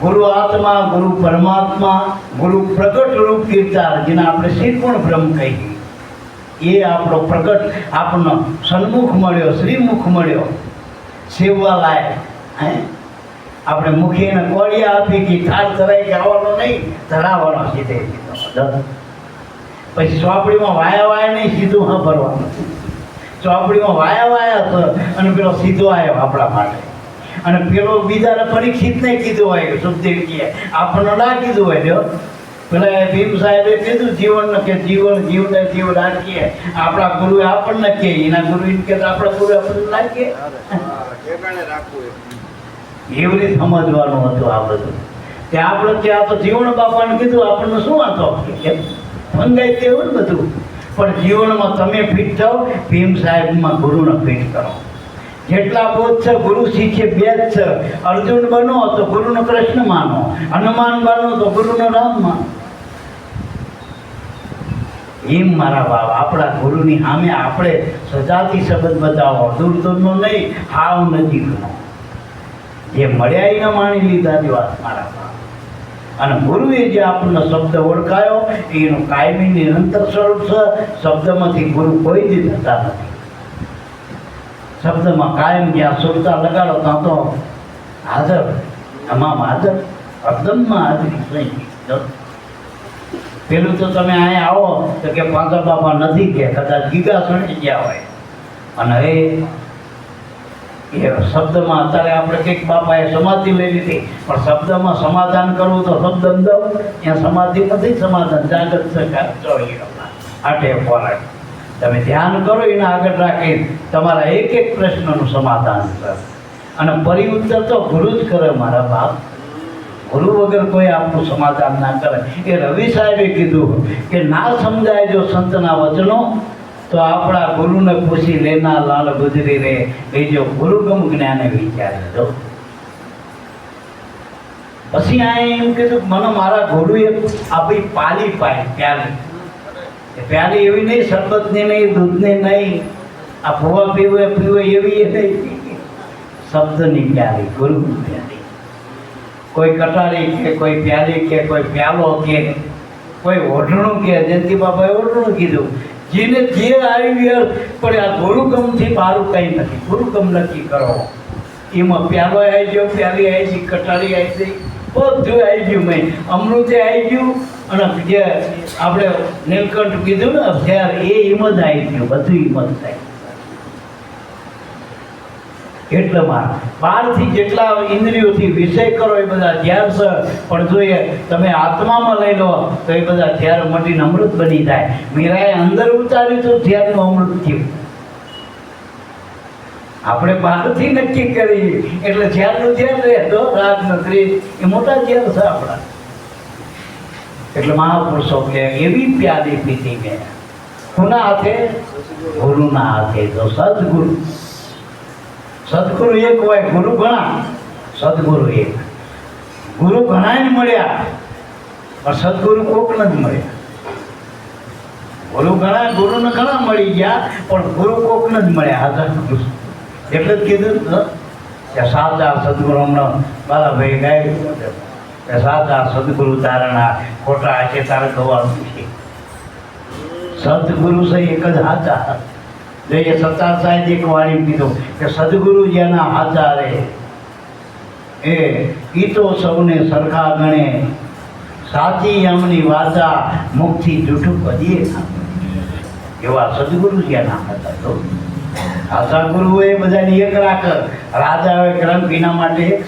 ગુરુ આત્મા, ગુરુ પરમાત્મા, ગુરુ પ્રગટ રૂપ કીર્તાર, જેને આપણે શ્રીપૂર્ણ બ્રહ્મ કહીએ. એ આપણો પ્રગટ આપણને સન્મુખ મળ્યો, શ્રીમુખ મળ્યો, સેવવા લાયક. આપણે મુખીને કોળિયા આપી કે થાળ ધરાઈ આવવાનો નહીં, ધરાવવાનો સીધે સીધો. પછી ચોપડીમાં વાયા નહીં, સીધું હા ભરવાનું. ચોપડીમાં વાયા તો અને પેલો સીધો આવ્યો આપણા માટે. અને પેલો બીજાને પરીક્ષિત નહીં કીધું હોય, સુખદેવ કહે આપણને ના કીધું હોય. જો પેલા ભીમ સાહેબે કીધું જીવન કે જીવન જીવને જીવ રાખીએ. આપણા ગુરુએ આપણને કહે, એના ગુરુ એમ કે આપણા ગુરુ આપણને રાખીએ. એવી રીતે સમજવાનું હતું આ બધું. કે આપણે ત્યાં તો જીવન બાપાને કીધું આપણને શું વાંધો મંગાઈ તેવું ને બધું. પણ જીવનમાં તમે ફિટ થાઓ, ભીમ સાહેબમાં ગુરુને ફિટ કરો. જેટલા બોધ છે ગુરુ શીખે બે જ છે. અર્જુન બનો તો ગુરુનો કૃષ્ણ માનો, હનુમાન બનો તો ગુરુનો રામ માનો. એમ મારા બાપ આપણા ગુરુની સામે આપણે સજાતી શબ્દ બતાવો, દૂર દૂરનો નહીં, હાવ નજીકનો. જે મળ્યા એ ન માણી લીધા ની વાત મારા બાપ. અને ગુરુએ જે આપણને શબ્દ ઓળખાયો એનું કાયમી નિરંતર સ્વરૂપ છે. શબ્દમાંથી ગુરુ કોઈ દી થતા નથી. શબ્દમાં કાયમ જ્યાં સુરતા લગાડો ત્યાં તો હાજર, તમામ હાજર, અકદમમાં હાજરી થઈ. પેલું તો તમે અહીંયા આવો તો કે પાંચા બાપા નથી કે કદાચ ગીગા સણી ગયા હોય. અને એ શબ્દમાં અત્યારે આપણે કંઈક બાપાએ સમાધિ લઈ લીધી, પણ શબ્દમાં સમાધાન કરવું તો શબ્દ દો, ત્યાં સમાધિ નથી. સમાધાન જાગૃત સરકાર આઠે પોરાય તમે ધ્યાન કરો, એને આગળ રાખી તમારા એક એક પ્રશ્નનું સમાધાન કરે. અને પરિઉત્તર તો ગુરુ જ કરે મારા બાપ. ગુરુ વગર કોઈ આપણું સમાધાન ના કરે. એ રવિ સાહેબે કીધું કે ના સમજાય જો સંતના વચનો તો આપણા ગુરુને પૂછી લેના લાલ ગુજરી રે. એ જો ગુરુગમ જ્ઞાને વિચારે દો. પછી આ એમ કીધું મને મારા ગુરુએ આપી પાલી પાઈ પ્યાલી. પ્યાલી એવી નહીં, શરબતની નહીં, દૂધની નહીં, આ ભૂવા પીવે એવી એ નહીં. શબ્દની પ્યાલી, ગુરુની પ્યાલી. કોઈ કટારી કે કોઈ પ્યાલી કે કોઈ પ્યાલો કે કોઈ ઓઢણું કે જયંતિ બાબાએ ઓઢણું કીધું. જેને જે આવી પણ આ ગુરુગમથી મારું કંઈ નથી. ગુરુગમ નક્કી કરો. એમાં પ્યાલો આવી ગયો, પ્યાલી આવી ગઈ, કટારી આવી ગઈ, બધું આવી ગયું. મેં અમૃતે આવી ગયું. અને જે આપણે નીલકંઠ કીધું ને અભ્યાર, એ હિંમત આવી ગયું. બધું હિંમત થાય. એટલામાં બહારથી જેટલા ઇન્દ્રિયોથી વિષય કરો એ બધા ઝેર છે. પણ જોઈએ તમે આત્મામાં લઈ લો તો એ બધા ઝેર મટીને અમૃત બની જાય. મીરાએ અંદર ઉતાર્યું તો ઝેરનું અમૃત થયું. આપણે બહારથી નક્કી કરી એટલે ઝેરનું ઝેર રહે તો રાગ નકરી એ મોટા ઝેર છે આપણા. એટલે મહાપુરુષો કે એવી પ્યાલી પીતી ગયા. કોના હાથે? ગુરુના હાથે. તો સદગુરુ, સદગુરુ એક હોય, ગુરુ ઘણા. સદગુરુ એક, ગુરુ ઘણા જ મળ્યા પણ સદગુરુ કોકને જ મળ્યા. ગુરુ ઘણા, ગુરુને ઘણા મળી ગયા પણ ગુરુ કોકને જ મળ્યા. એટલે જ કીધું કે સાચા સદગુરુ હમણાં બાલાભાઈ ગાયું કે સાચા સદગુરુ તારણા ખોટા છે તારે ગવાનું છે. સદગુરુ છે એક જ સાચા. જોઈએ સત્તાર સાહેબ એક વાણી કીધું કે સદગુરુ જેના હાચા રે એ તો સૌને સરખા ગણે. સાચી એમની વાચા મુખથી જૂઠું કદીએ ના. એવા સદગુરુ જેના હાચા. તો હાચા ગુરુ એ બધાની એક રાખ. રાજા હોય ગ્રંથ એના માટે એક,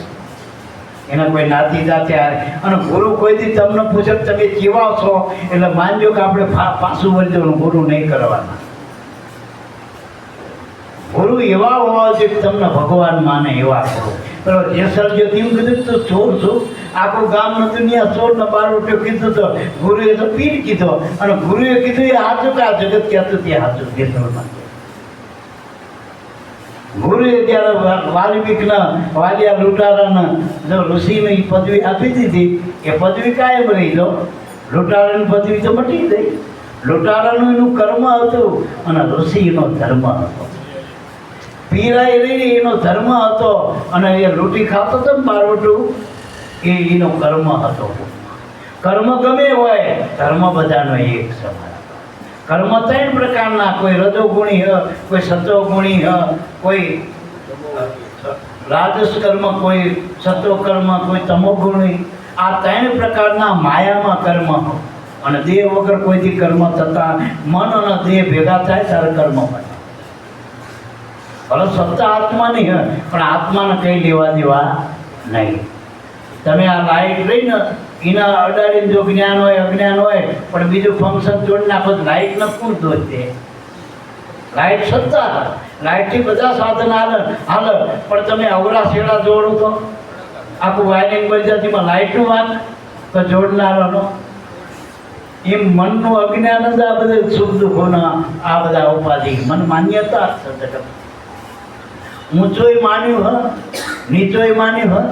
એના કોઈ નાતી જાતે હારે. અને ગુરુ કોઈથી તમને પૂછે તમે કેવા છો એટલે માનજો કે આપણે પાછું વળજવાનું, ગુરુ નહીં કરવાના. ગુરુ એવા હોવા જોઈએ તમને ભગવાન માને એવા કરો. બરાબર. જે સર્જો તેવું કીધું તો ચોર છું, આખું ગામનું દુનિયા ચોર ને 12 રૂપિયો કીધું તો ગુરુએ તો પીર કીધો. અને ગુરુએ કીધું એ સાચું કે આ જગત કહેતું તે સાચું દેશમાં. ગુરુએ ત્યારે વાલ્મિકના વાલિયા લૂંટારાના જો ઋષિને એ પદવી આપી દીધી એ પદવી કાયમ રહી. જો લૂંટારાની પદવી તો મટી ગઈ. લૂંટારાનું એનું કર્મ હતું અને ઋષિનો ધર્મ હતો. પીરાઈ રહી એનો ધર્મ હતો અને એ લૂંટી ખાતો હતો ને બારવટું એ એનો કર્મ હતો. કર્મ ગમે હોય, ધર્મ બધાનો એક સમાન. કર્મ 3 પ્રકારના, કોઈ રજોગુણી હ, કોઈ સત્વગુણી હ, કોઈ રાજસ કર્મ, કોઈ સત્વ કર્મ, કોઈ તમોગુણી. આ 3 પ્રકારના માયામાં કર્મ. અને દેહ વગર કોઈથી કર્મ થતા, મન અને દેહ ભેગા થાય ત્યારે કર્મ બને. ભલે સત્તા આત્માની હ પણ આત્માને કંઈ લેવા દેવા નહીં. તમે આ લાઈટ રહીને એના અડાડીને જો જ્ઞાન હોય અજ્ઞાન હોય પણ બીજું ફંક્શન જોડી નાખો લાઇટ ન પૂરતો જ તે લાઇટ સત્તા લાઇટથી બધા સાધન હાલે પણ તમે અવરા શેડા જોડો તો આખું વાયરિંગ બજાતીમાં લાઇટનું વાત તો જોડનારાનો એમ મનનું અજ્ઞાન જ આ બધા સુખ દુઃખોના આ બધા ઉપાધિ મન માન્યતા જ છે. ઊંચોય માન્યું નીચોય માન્યું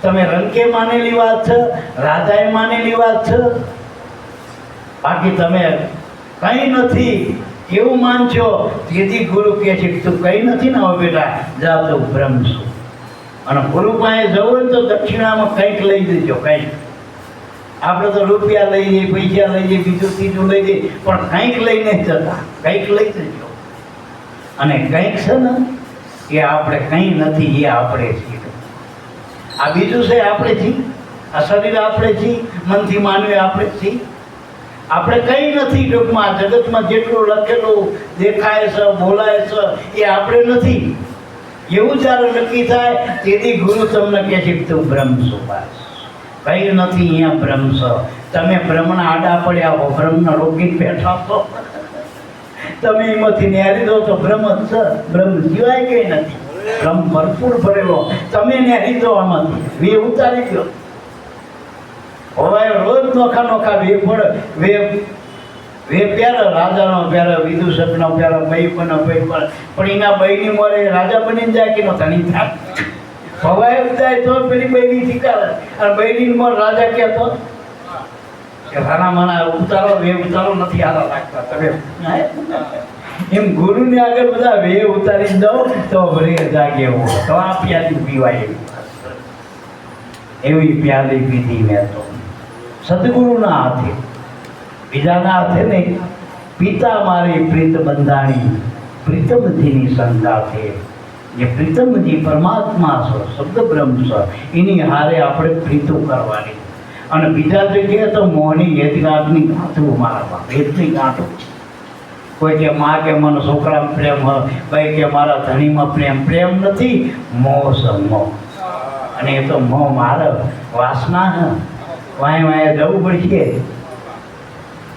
તમે રંકે માનેલી વાત છે, રાજાએ માનેલી વાત છે, બાકી તમે કંઈ નથી એવું માનશો. તેથી ગુરુ કહે છે કે તું કંઈ નથી ને હવે બેટા જા તો બ્રહ્મ છું. અને ગુરુ પાસે જવું ને તો દક્ષિણામાં કંઈક લઈ દેજો. કંઈક આપણે તો રૂપિયા લઈ જઈએ, પૈસા લઈ જઈએ, બીજું ત્રીજું લઈ જઈએ, પણ કંઈક લઈને જતા કંઈક લઈ જજો. અને કંઈક છે ને એ આપણે કંઈ નથી, એ આપણે છીએ. આ બીજું છે આપણે છીએ, આ શરીર આપણે છીએ, મનથી માનવી આપણે છીએ. આપણે કંઈ નથી ટૂંકમાં જગતમાં જેટલું લખેલું દેખાય છે, બોલાય છે એ આપણે નથી. એવું જ્યારે નક્કી થાય તેથી ગુરુ તમને કહે છે કે તું બ્રહ્મ છો. બસ કંઈ નથી, અહીંયા બ્રહ્મ છો. તમે બ્રહ્મના આડા પડ્યા હો, બ્રહ્મને રોકીને બેઠા છો. તમે એમાંથી ન્યારી દો તો બ્રહ્મ જ છે. બ્રહ્મ સિવાય કંઈ નથી. બ્રહ્મ ભરપૂર ભરેલો તમે ન્યારી દો આમાંથી. વે ઉતારી દો. હવે રોજ નોખા નોખા વે પડે. વે પ્યારો રાજાનો પ્યારો, વિદુષકનો પ્યારો, બૈપનો બૈપણ. પણ એના બૈની મળે રાજા બનીને જાય કે નો ધણી થાય. ભવાય જાય તો પેલી બૈની શીખાડે. અને બૈની મળે રાજા કહેતો કે રાણા માના ઉતારો વે ઉતારો નથી આરા લાગતા. તમે એમ ગુરુને આગળ બધા વે ઉતારી દો તો ભરે જાગે એવું. તો આ પ્યાલી પીવાય એવી પ્યાલી પીધી મેં તો સદગુરુના હાથે, બીજાના હાથે નહીં. પિતા મારી પ્રીત બંધાણી, પ્રીતમજીની સંગાથે. જે પ્રીતમજી પરમાત્મા છો, શબ્દ બ્રહ્મ છો, એની હારે આપણે પ્રીતો કરવાની. અને બીજા જગ્યાએ તો મોહની હેતગાંઠની ગાંઠું મારા બાપ હેતની ગાંઠું. કોઈ કે માં કે મને છોકરામાં પ્રેમ હોય, ભાઈ કે મારા ધણીમાં પ્રેમ. પ્રેમ નથી, મોહ છે મોહ. અને એ તો મોહ મારે વાસના હે. વાંય વાંય જવું પડશે.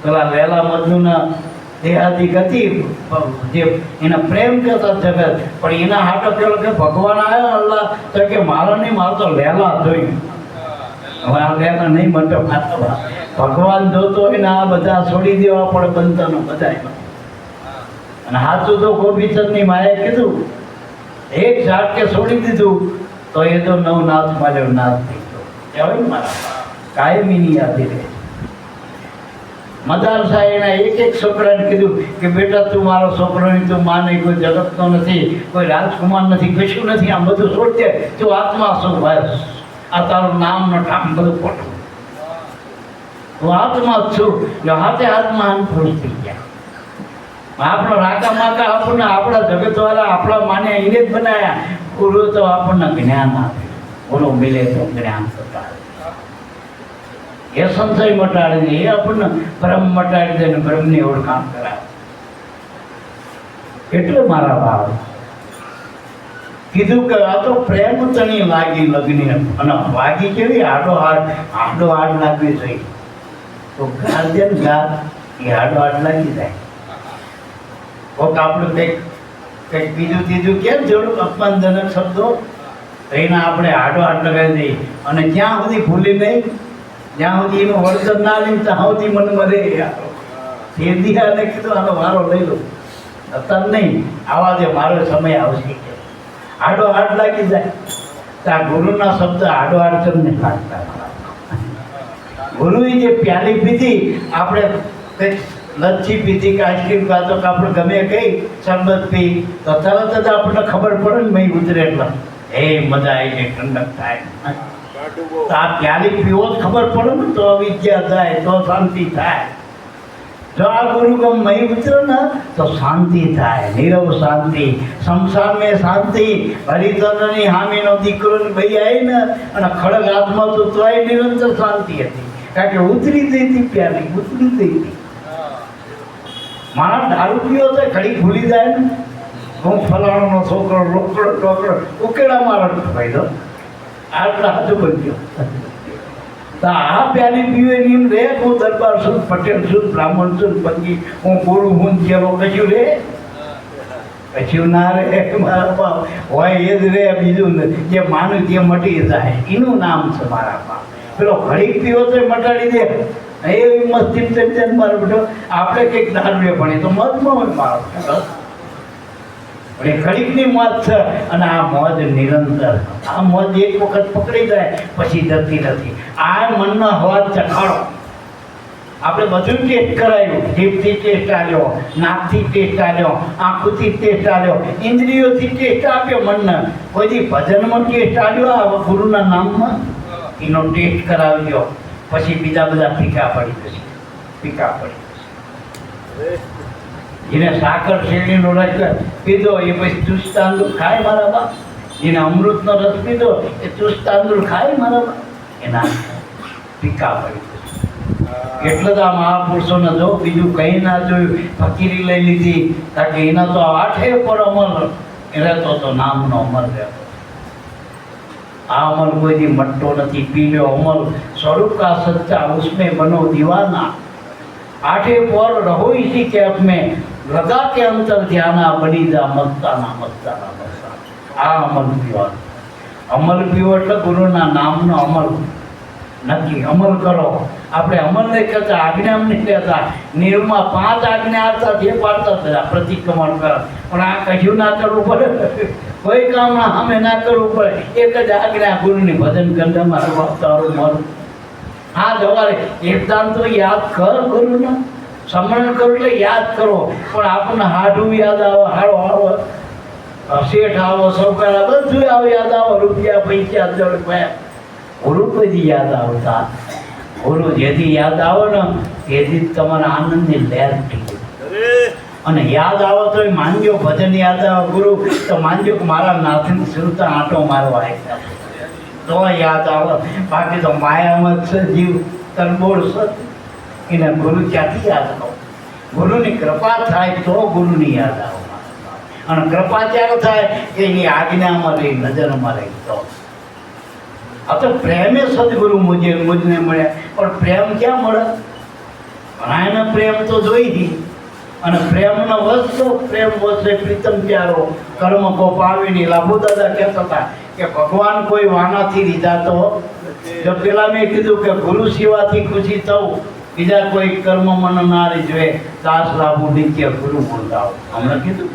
પેલા વહેલા મજનુના દેહાદિક હતી જે એને પ્રેમ કહેતા જગત, પણ એના હાટો પેલો કે ભગવાન આવ્યો અલ્લાહ તો કે મારો નહીં, મારો તો લેલા જોઈ. હવે આ લેલા નહીં મટો ભગવાન જોતો હોય ને આ બધા છોડી દેવા પડે બંધનો બધા. અને હાથું તો ગોપીચંદની માએ કીધું એક ઝાટકે છોડી દીધું તો એ તો નવ નાથ માર્યો નાથ થઈ ગયો. કહેવાય ને મારા કાયમીની યાદી રહે. મદાર સાહેબના એક છોકરાને કીધું કે બેટા તું મારો છોકરો નહીં, તું માં નહીં, કોઈ જગતનો નથી, કોઈ રાજકુમાર નથી, કશું નથી, આમ બધું છોડજે. તું આત્મા શું ભાઈ? આ તારું નામ ન ઠામ બધું ખોટું. હું આત્મા જ છું. જો હાથે હાથમાં અનુભવ થઈ ગયા. આપણો રાકા માકા આપણને આપણા જગતવાળા આપણા માને એને જ બનાવ્યા. ગુરુ તો આપણને જ્ઞાન આપે. ગુરુ મિલે તો જ્ઞાન થતા એ સંશય મટાડી દે, એ આપણને બ્રહ્મ મટાડી દે ને બ્રહ્મની ઓળખાણ કરાવે. એટલે મારા ભાવ કીધું કે આ તો પ્રેમ તણી લાગી લગ્ની. અને વાગી કેવી આડો હાડ લાગવી જોઈએ. તો ગાર્જિયન ગાર એ આડો હાડ લાગી જાય. કોક આપણે કંઈક બીજું ત્રીજું કેમ જોડું અપમાનજનક શબ્દો એના આપણે આડો હાડ લગાવી દઈએ. અને જ્યાં સુધી ભૂલી નહીં, જ્યાં સુધી એનું વર્તન ના લઈને ત્યાં સુધી મને મરે. શેરદીયાને કીધું આનો વારો લઈ લો, અત્યારે નહીં, આવા જે મારો સમય આવશે. આડો હાડ લાગી જાય તો આ ગુરુના શબ્દ આડો હાડ તમને લાગતા. ગુરુએ જે પ્યાલી પીધી, આપણે કંઈક લચ્છી પીધી કે આઈસ્ક્રીમ ખાતો કે આપણે ગમે કઈ શરબત પી તો તરત જ આપણને ખબર પડે ને મહી ઉતરે. એટલે એ મજા આવી ગઈ, ઠંડક થાય. તો આ પ્યાલી પીવો જ ખબર પડે ને તો અવિદ્યા થાય, તો શાંતિ થાય. જો આ ગુરુગમ મહી ઉતરે ને તો શાંતિ થાય, નીરવ શાંતિ. શમશાન મેં શાંતિ. હરિચંદ્રની હામીનો દીકરો ભાઈ આવી ને અને ખડગ હાથમાં તો તોય નિરંતર શાંતિ હતી. કારણ કે ઉતરી જઈ હતી પ્યાલી, ઉતરી જઈ હતી. મારા દારૂ પીવો તો ઘડી ભૂલી જાય ને હું ફલાણાનો છોકરો રોકડો ટોકડો ઉકેડા મારા ભાઈ તો આટલા હાથું બન્યો. તો આ પ્યાલી પીવે એમ રે હું દરબાર છું, પટેલ છું, બ્રાહ્મણ છું, પંજી હું ગુરુ હું જેવો કશું રે, કશું ના રે મારા બાપ. હોય એ જ રે, બીજું નથી. જે માનું તે મટી જાય, એનું નામ છે મારા બાપ. પેલો ઘડીક પીવો તો મટાડી દે એવી મસ્તી થઈ મારો બેટો. આપણે કંઈક દારૂ પણ એ તો મતમાં હોય મારો બેટો. પણ એ ઘડીકની મોજ છે અને આ મોજ નિરંતર. આ મોજ એક વખત પકડી જાય પછી જતી નથી. આ મનનો હવાજ ચખાડો. આપણે બધું ટેસ્ટ કરાયું, જીભથી ટેસ્ટ આવ્યો, નાકથી ટેસ્ટ આવ્યો, આંખોથી ટેસ્ટ આવ્યો, ઇન્દ્રિયોથી ટેસ્ટ આપ્યો મનને. કોઈ ભજનમાં ટેસ્ટ આવ્યો આ ગુરુના નામમાં, એનો ટેસ્ટ કરાવ્યો. પછી બીજા બધા ફીકા પડી જશે, ફીકા પડી જશે. જેને સાકર શેરડીનો રસ પીધો એ પછી ચુસ્ત તાંદૂળ ખાય મારા બાપ. જેને અમૃતનો રસ પીધો એ ચુસ્ત તાંદૂળ ખાય મારા બાપ. એના ફીકા પડી જશે. એટલે તો આ મહાપુરુષોને જો બીજું કંઈ ના જોયું, ફકીરી લઈ લીધી કારણ કે એના તો આઠે પર અમર રહેતો તો નામનો અમર રહેતો. આ અમલ કોઈ મટતો નથી. પી લો અમલ स्वरूप का सच्चा, उसमें बनो दीवाना. आठे पर रहो इसी कैफ में, लगा के अंतर ध्याना, बनी जा मस्ताना मस्ताना मस्ताना. આ અમલ પીવા. અમલ પીવો એટલે ગુરુના નામનો અમલ નક્કી અમલ કરો. આપણે અમલ નહીં કરતા, આજ્ઞા નહીં કહેતા. નિયમમાં 5 આજ્ઞા હતા જે પાડતા હતા પ્રતિક્રમણ કર, પણ આ કશું ના કરવું પડે. કોઈ કામના અમે ના કરવું પડે. એક જ આજ્ઞા ગુરુની ભજન કરતા મારું બાપ તારું મારું. હા જવારે એકદાન તો યાદ કર ગુરુને, સ્મરણ કરો એટલે યાદ કરો. પણ આપણને હાડું યાદ આવે, હાડો આવો, શેઠ આવો, સૌકાર બધું આવે યાદ આવે, રૂપિયા પૈસા જળ ગયા. ગુરુ કોઈ યાદ આવતા. ગુરુ જેથી યાદ આવે ને તેથી તમારા આનંદની લહેર થઈ જાય. અને યાદ આવે તો એ માનજો, ભજન યાદ આવે ગુરુ તો માનજો કે મારા નાથની સુરતા આંટો મારવા આવ્યા તો યાદ આવે. બાકી તો માયામાં છે જીવ તરબોળ છે, એને ગુરુ ક્યાંથી યાદ આવે? ગુરુની કૃપા થાય તો ગુરુની યાદ આવે. અને કૃપા ત્યારે થાય કે એની આજ્ઞામાં રહી, નજરમાં રહી. તો આ તો પ્રેમે સદગુરુ મુજને મળ્યા. પણ પ્રેમ ક્યાં મળે? એને પ્રેમ તો જોઈ હતી. અને પ્રેમનો વસ્તુ તો પ્રેમ વસ્તુ પ્રીતમ પ્યારો કર્મ કો પાવીની. લાભુ દાદા કહેતા હતા કે ભગવાન કોઈ વાનાથી લીધા તો જો પેલા મેં કીધું કે ગુરુ સેવાથી ખુશી થવું, બીજા કોઈ કર્મ મન ના રીઝવે, દાસ લાભુ નિત્ય ગુરુ બોલતા. હમણાં કીધું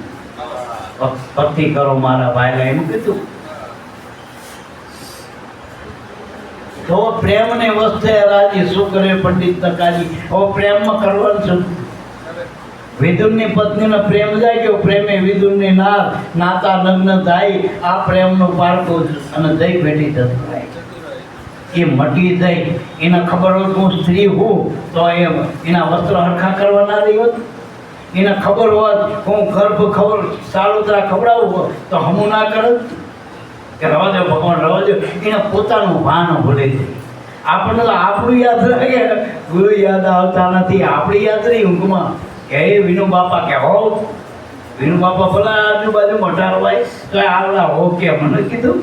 ભક્તિ કરો મારા ભાઈલા, એમ કીધું. તો પ્રેમ ને વસ્તે રાજી, શું કરે પંડિત નકાજી. હવે પ્રેમમાં કરવાનું છે. વિદુરની પત્નીનો પ્રેમ જાય ગયો, પ્રેમે વિદુરની નાર, નાતા લગ્ન થાય. આ પ્રેમનું પારખું અને જઈ ભેટી જતું થાય. એ મટી જાય. એને ખબર હોય હું સ્ત્રી હું તો એના વસ્ત્ર હરખા કરવા ના રહી હોત. એને ખબર હોત હું ગર્ભ ખબર સાળોતરા ખવડાવું તો હમું ના કરત કે રવા દો ભગવાન રવા દો. એને પોતાનું ભાન ભૂલી જાય. આપણને તો આપણું યાદ રહે, ગુરુ યાદ આવતા નથી. આપણી યાદ રહી ઊંઘમાં કે વિનુ બાપા કે હો, વિનુ બાપા ભલા આજુબાજુ મટાર હોય તો આવડા હો કે મને કીધું.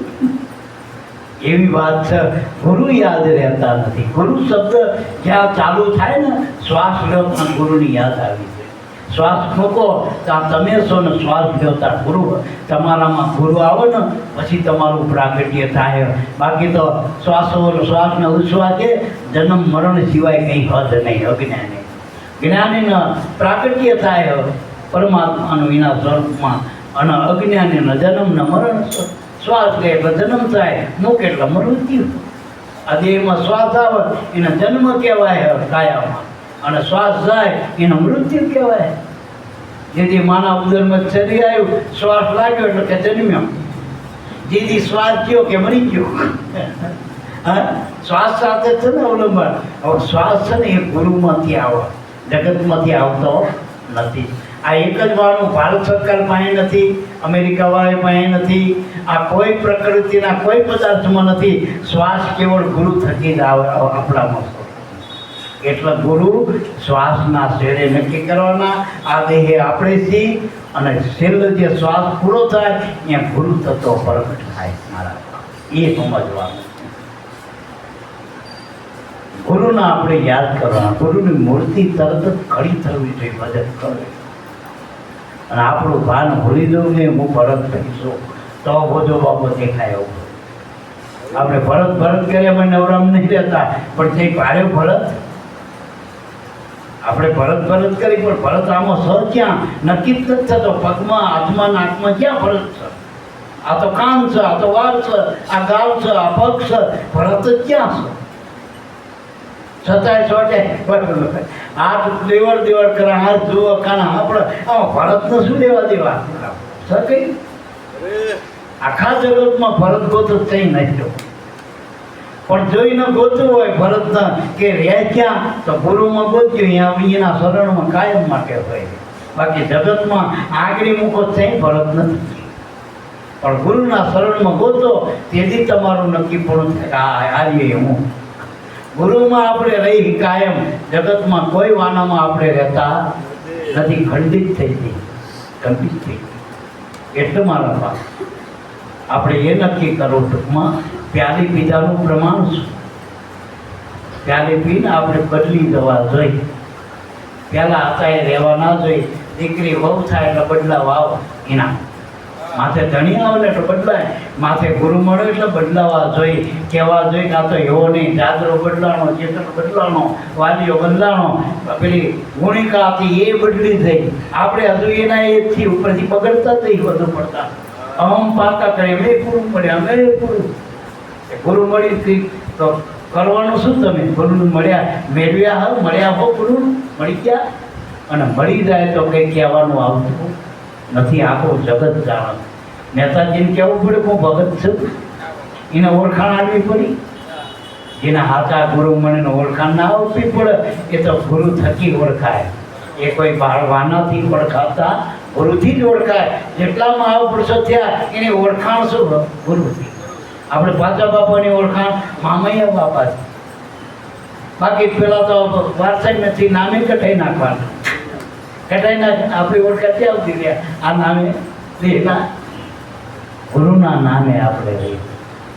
એવી વાત છે. ગુરુ યાદ રહેતા નથી. ગુરુ શબ્દ જ્યાં ચાલુ થાય ને, શ્વાસ લો પણ ગુરુની યાદ આવી જાય. શ્વાસ મૂકો તો આ તમે છો ને, શ્વાસ લેતા ગુરુ તમારામાં ગુરુ આવો ને પછી તમારું પ્રાગટ્ય થાય. બાકી તો શ્વાસને ઉચ્છવાસે જન્મ મરણ સિવાય કંઈ હદ નહીં. અજ્ઞાની જ્ઞાનીના પ્રાગટ્ય થાય પરમાત્માનું એના સ્વરૂપમાં, અને અજ્ઞાનીના જન્મ ને મરણ. શ્વાસ લે એટલે જન્મ થાય, મૂકે એટલે મૃત્યુ. આ દેહમાં શ્વાસ આવે એને જન્મ કહેવાય કાયામાં, અને શ્વાસ જાય એનો મૃત્યુ કહેવાય. જેથી માના ઉદરમાં શરીર આવ્યું, શ્વાસ લાગ્યો એટલે કે જન્મ્યો. જેથી શ્વાસ ગયો કે મરી ગયો. હા, શ્વાસ સાથે છે ને અવલંબન. હવે શ્વાસ છે ને એ ગુરુમાંથી આવે, જગતમાંથી આવતો નથી. આ એક જ વાળું ભારત સરકાર પાસે નથી, અમેરિકા વાળા પાસે નથી, આ કોઈ પ્રકૃતિના કોઈ પદાર્થમાં નથી. શ્વાસ કેવળ ગુરુ થકી જ આવે આપણામાં. એટલે ગુરુ શ્વાસના શેરે નક્કી કરવાના. આ દેહે આપણે છીએ અને છેલ્લો જે શ્વાસ પૂરો થાય ત્યાં ગુરુ તત્વ પ્રગટ થાય મારા. એ સમજવાનું. ગુરુના આપણે યાદ કરવાના, ગુરુની મૂર્તિ તરત જ ખડી થવી જોઈએ, ભજન કરવી. અને આપણું ભાન ભૂલી દઉં ને હું ભરત થઈશું તો બધો બાબો દેખાય એવું. આપણે ભરત કર્યા પણ નવરામ નહીં રહેતા, પણ તે પાડ્યો ભરત. આપણે ભરત કરી પણ ભરત આમાં સર ક્યાં નક્કી જ નથી થતો. પગમાં, હાથમાં, નાકમાં ક્યાં ભરત છે? આ તો કાન છે, આ તો વાળ છે, આ ગાલ છે, આ પગ છે, ભરત જ ક્યાં છે? છતાંય છોટે હાથ દેવડ કરે, હાથ જુઓ કાના આપણે આમાં ભરતને શું લેવા દેવા છે? કઈ આખા જગતમાં ભરત ગોતો કઈ નથી. પણ જોઈને ગોતવું હોય ભરતના કે રહે ક્યાં, તો ગુરુમાં ગોત્યું, અહીંયા એના શરણમાં કાયમ માટે હોય. બાકી જગતમાં આગળ મૂકો થઈ ભરત નથી, પણ ગુરુના શરણમાં ગોતો તેથી તમારું નક્કી પણ થાય. આર્ય હું ગુરુમાં આપણે રહી કાયમ, જગતમાં કોઈ વાનામાં આપણે રહેતા નથી. ખંડિત થઈ ગઈ, ખંડિત થઈ ગઈ. એટલે મારા બાપ આપણે એ નક્કી કરવું, ટૂંકમાં પ્યાલી પીધાનું પ્રમાણ શું? પ્યાલી પીને આપણે બદલી દેવા જોઈએ. પહેલાં હતા એ રહેવા ના જોઈએ. દીકરી બહુ થાય એટલે બદલાવ આવો, એના માથે ધણી આવે ને એટલે બદલાય, માથે ગુરુ મળે એટલે બદલાવા જોઈએ. કહેવા જોઈએ કે આ તો એવો નહીં, જાદરો બદલાણો, ચેતન બદલાણો, વાલીઓ બદલાણો, પેલી ગુણિકા હતી એ બદલી થઈ. આપણે હજુ એના એથી ઉપરથી બગડતા જ નહીં વધુ પડતા. અહમ પાકા કરે અમે પૂરું પડે, અમે પૂરું. ગુરુ મળી તો કરવાનું શું? તમે ગુરુ મળ્યા, મેળવ્યા હો, મળ્યા હો, ગુરુ મળી ગયા. અને મળી જાય તો કંઈ કહેવાનું આવતું નથી. આખું જગત જાણે. નેતાજીને કહેવું પડે હું ભગત છું, એને ઓળખાણ આપવી પડી. જેના હાથા ગુરુ મળીને ઓળખાણ ના આપવી પડે એ તો ગુરુ થકી ઓળખાય. એ કોઈ વાનાથી ઓળખાતા ગુરુથી જ ઓળખાય. જેટલામાં આવ પુરુષો થયા એની ઓળખાણ શું? ગુરુથી. આપણે પાચા બાપાની ઓળખાણ મામૈયા બાપા છે. બાકી પેલા તો વારસાઈ નથી, નામે કટાઈ નાખવાના. કટાઈ નાખીને આપણી ઓળખાણ ત્યાં આવતી રહ્યા. આ નામે દેહના ગુરુના નામે આપણે રહી.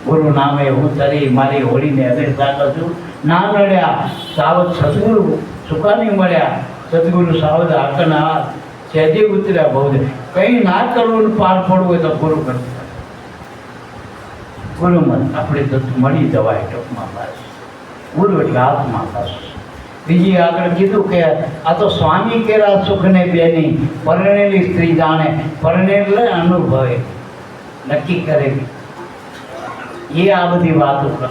ગુરુ નામે હું તરી મારી હોળીને અગર જાતો છું. ના નડ્યા સાવધ સદગુરુ સુકાની મળ્યા. સદગુરુ સાવધ આકના હાથ સહેજે ઉતર્યા બહુ. કંઈ ના કરવું પાર પડવું હોય તો ગુરુ કરવું. ગુરુમાં આપણે તો મળી જવાય ટૂંકમાં. બસ ગુરુ એટલે આત્મા. બસ બીજી આગળ કીધું કે આ તો સ્વામી કેરા સુખને બેની, પરણેલી સ્ત્રી જાણે, પરણેલે અનુભવે, નક્કી કરેલી. એ આ બધી વાતો કરે.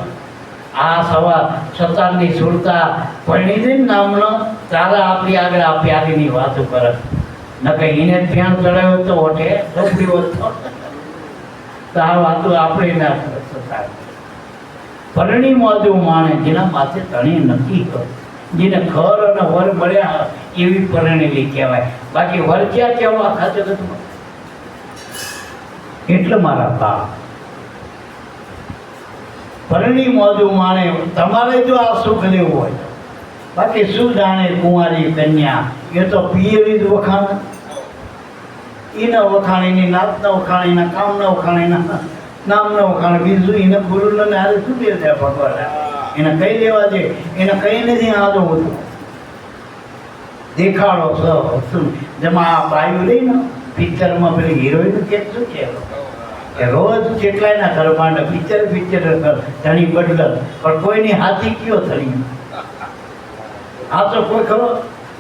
આ સવા સતારની સુરતા પરણી દઈને નામનો તારા આપણી આગળ આ પ્યારીની વાતો કરે. ન કંઈ એને ધ્યાન ચડાવ્યો તો ઓઠે ચોપડી વધતો. તો આ વાતો આપણે ના સતા. પરણી મોજું માણે જેના માથે ધણી નક્કી કરે, જેને ઘર અને વર મળ્યા એવી પરણેલી કહેવાય. બાકી વર ક્યાં કહેવા આખા જગતમાં? એટલે મારા બાપ પરણી મોજું માણે. તમારે જો આ સુખ લેવું હોય, બાકી શું જાણે કુંવારી કન્યા, એ તો પિયરી જ વખાણ. એના વખાણ, એની નાતના વખાણ, એના કામના વખાણ, એના નામના વખાણ. બીજું એને ગુરુને હારે શું દે છે ભગવાન? એને કઈ લેવા દે? એને કઈ નથી આજો હતું દેખાડો શું? જેમાં આ બાયું રહી ને પિક્ચરમાં પેલી હિરોઈન કે શું કે રોજ કેટલાયના ઘરમાં પિક્ચર ધણી બદલ, પણ કોઈની હાથી કયો ધણી? આ તો કોઈ ખરો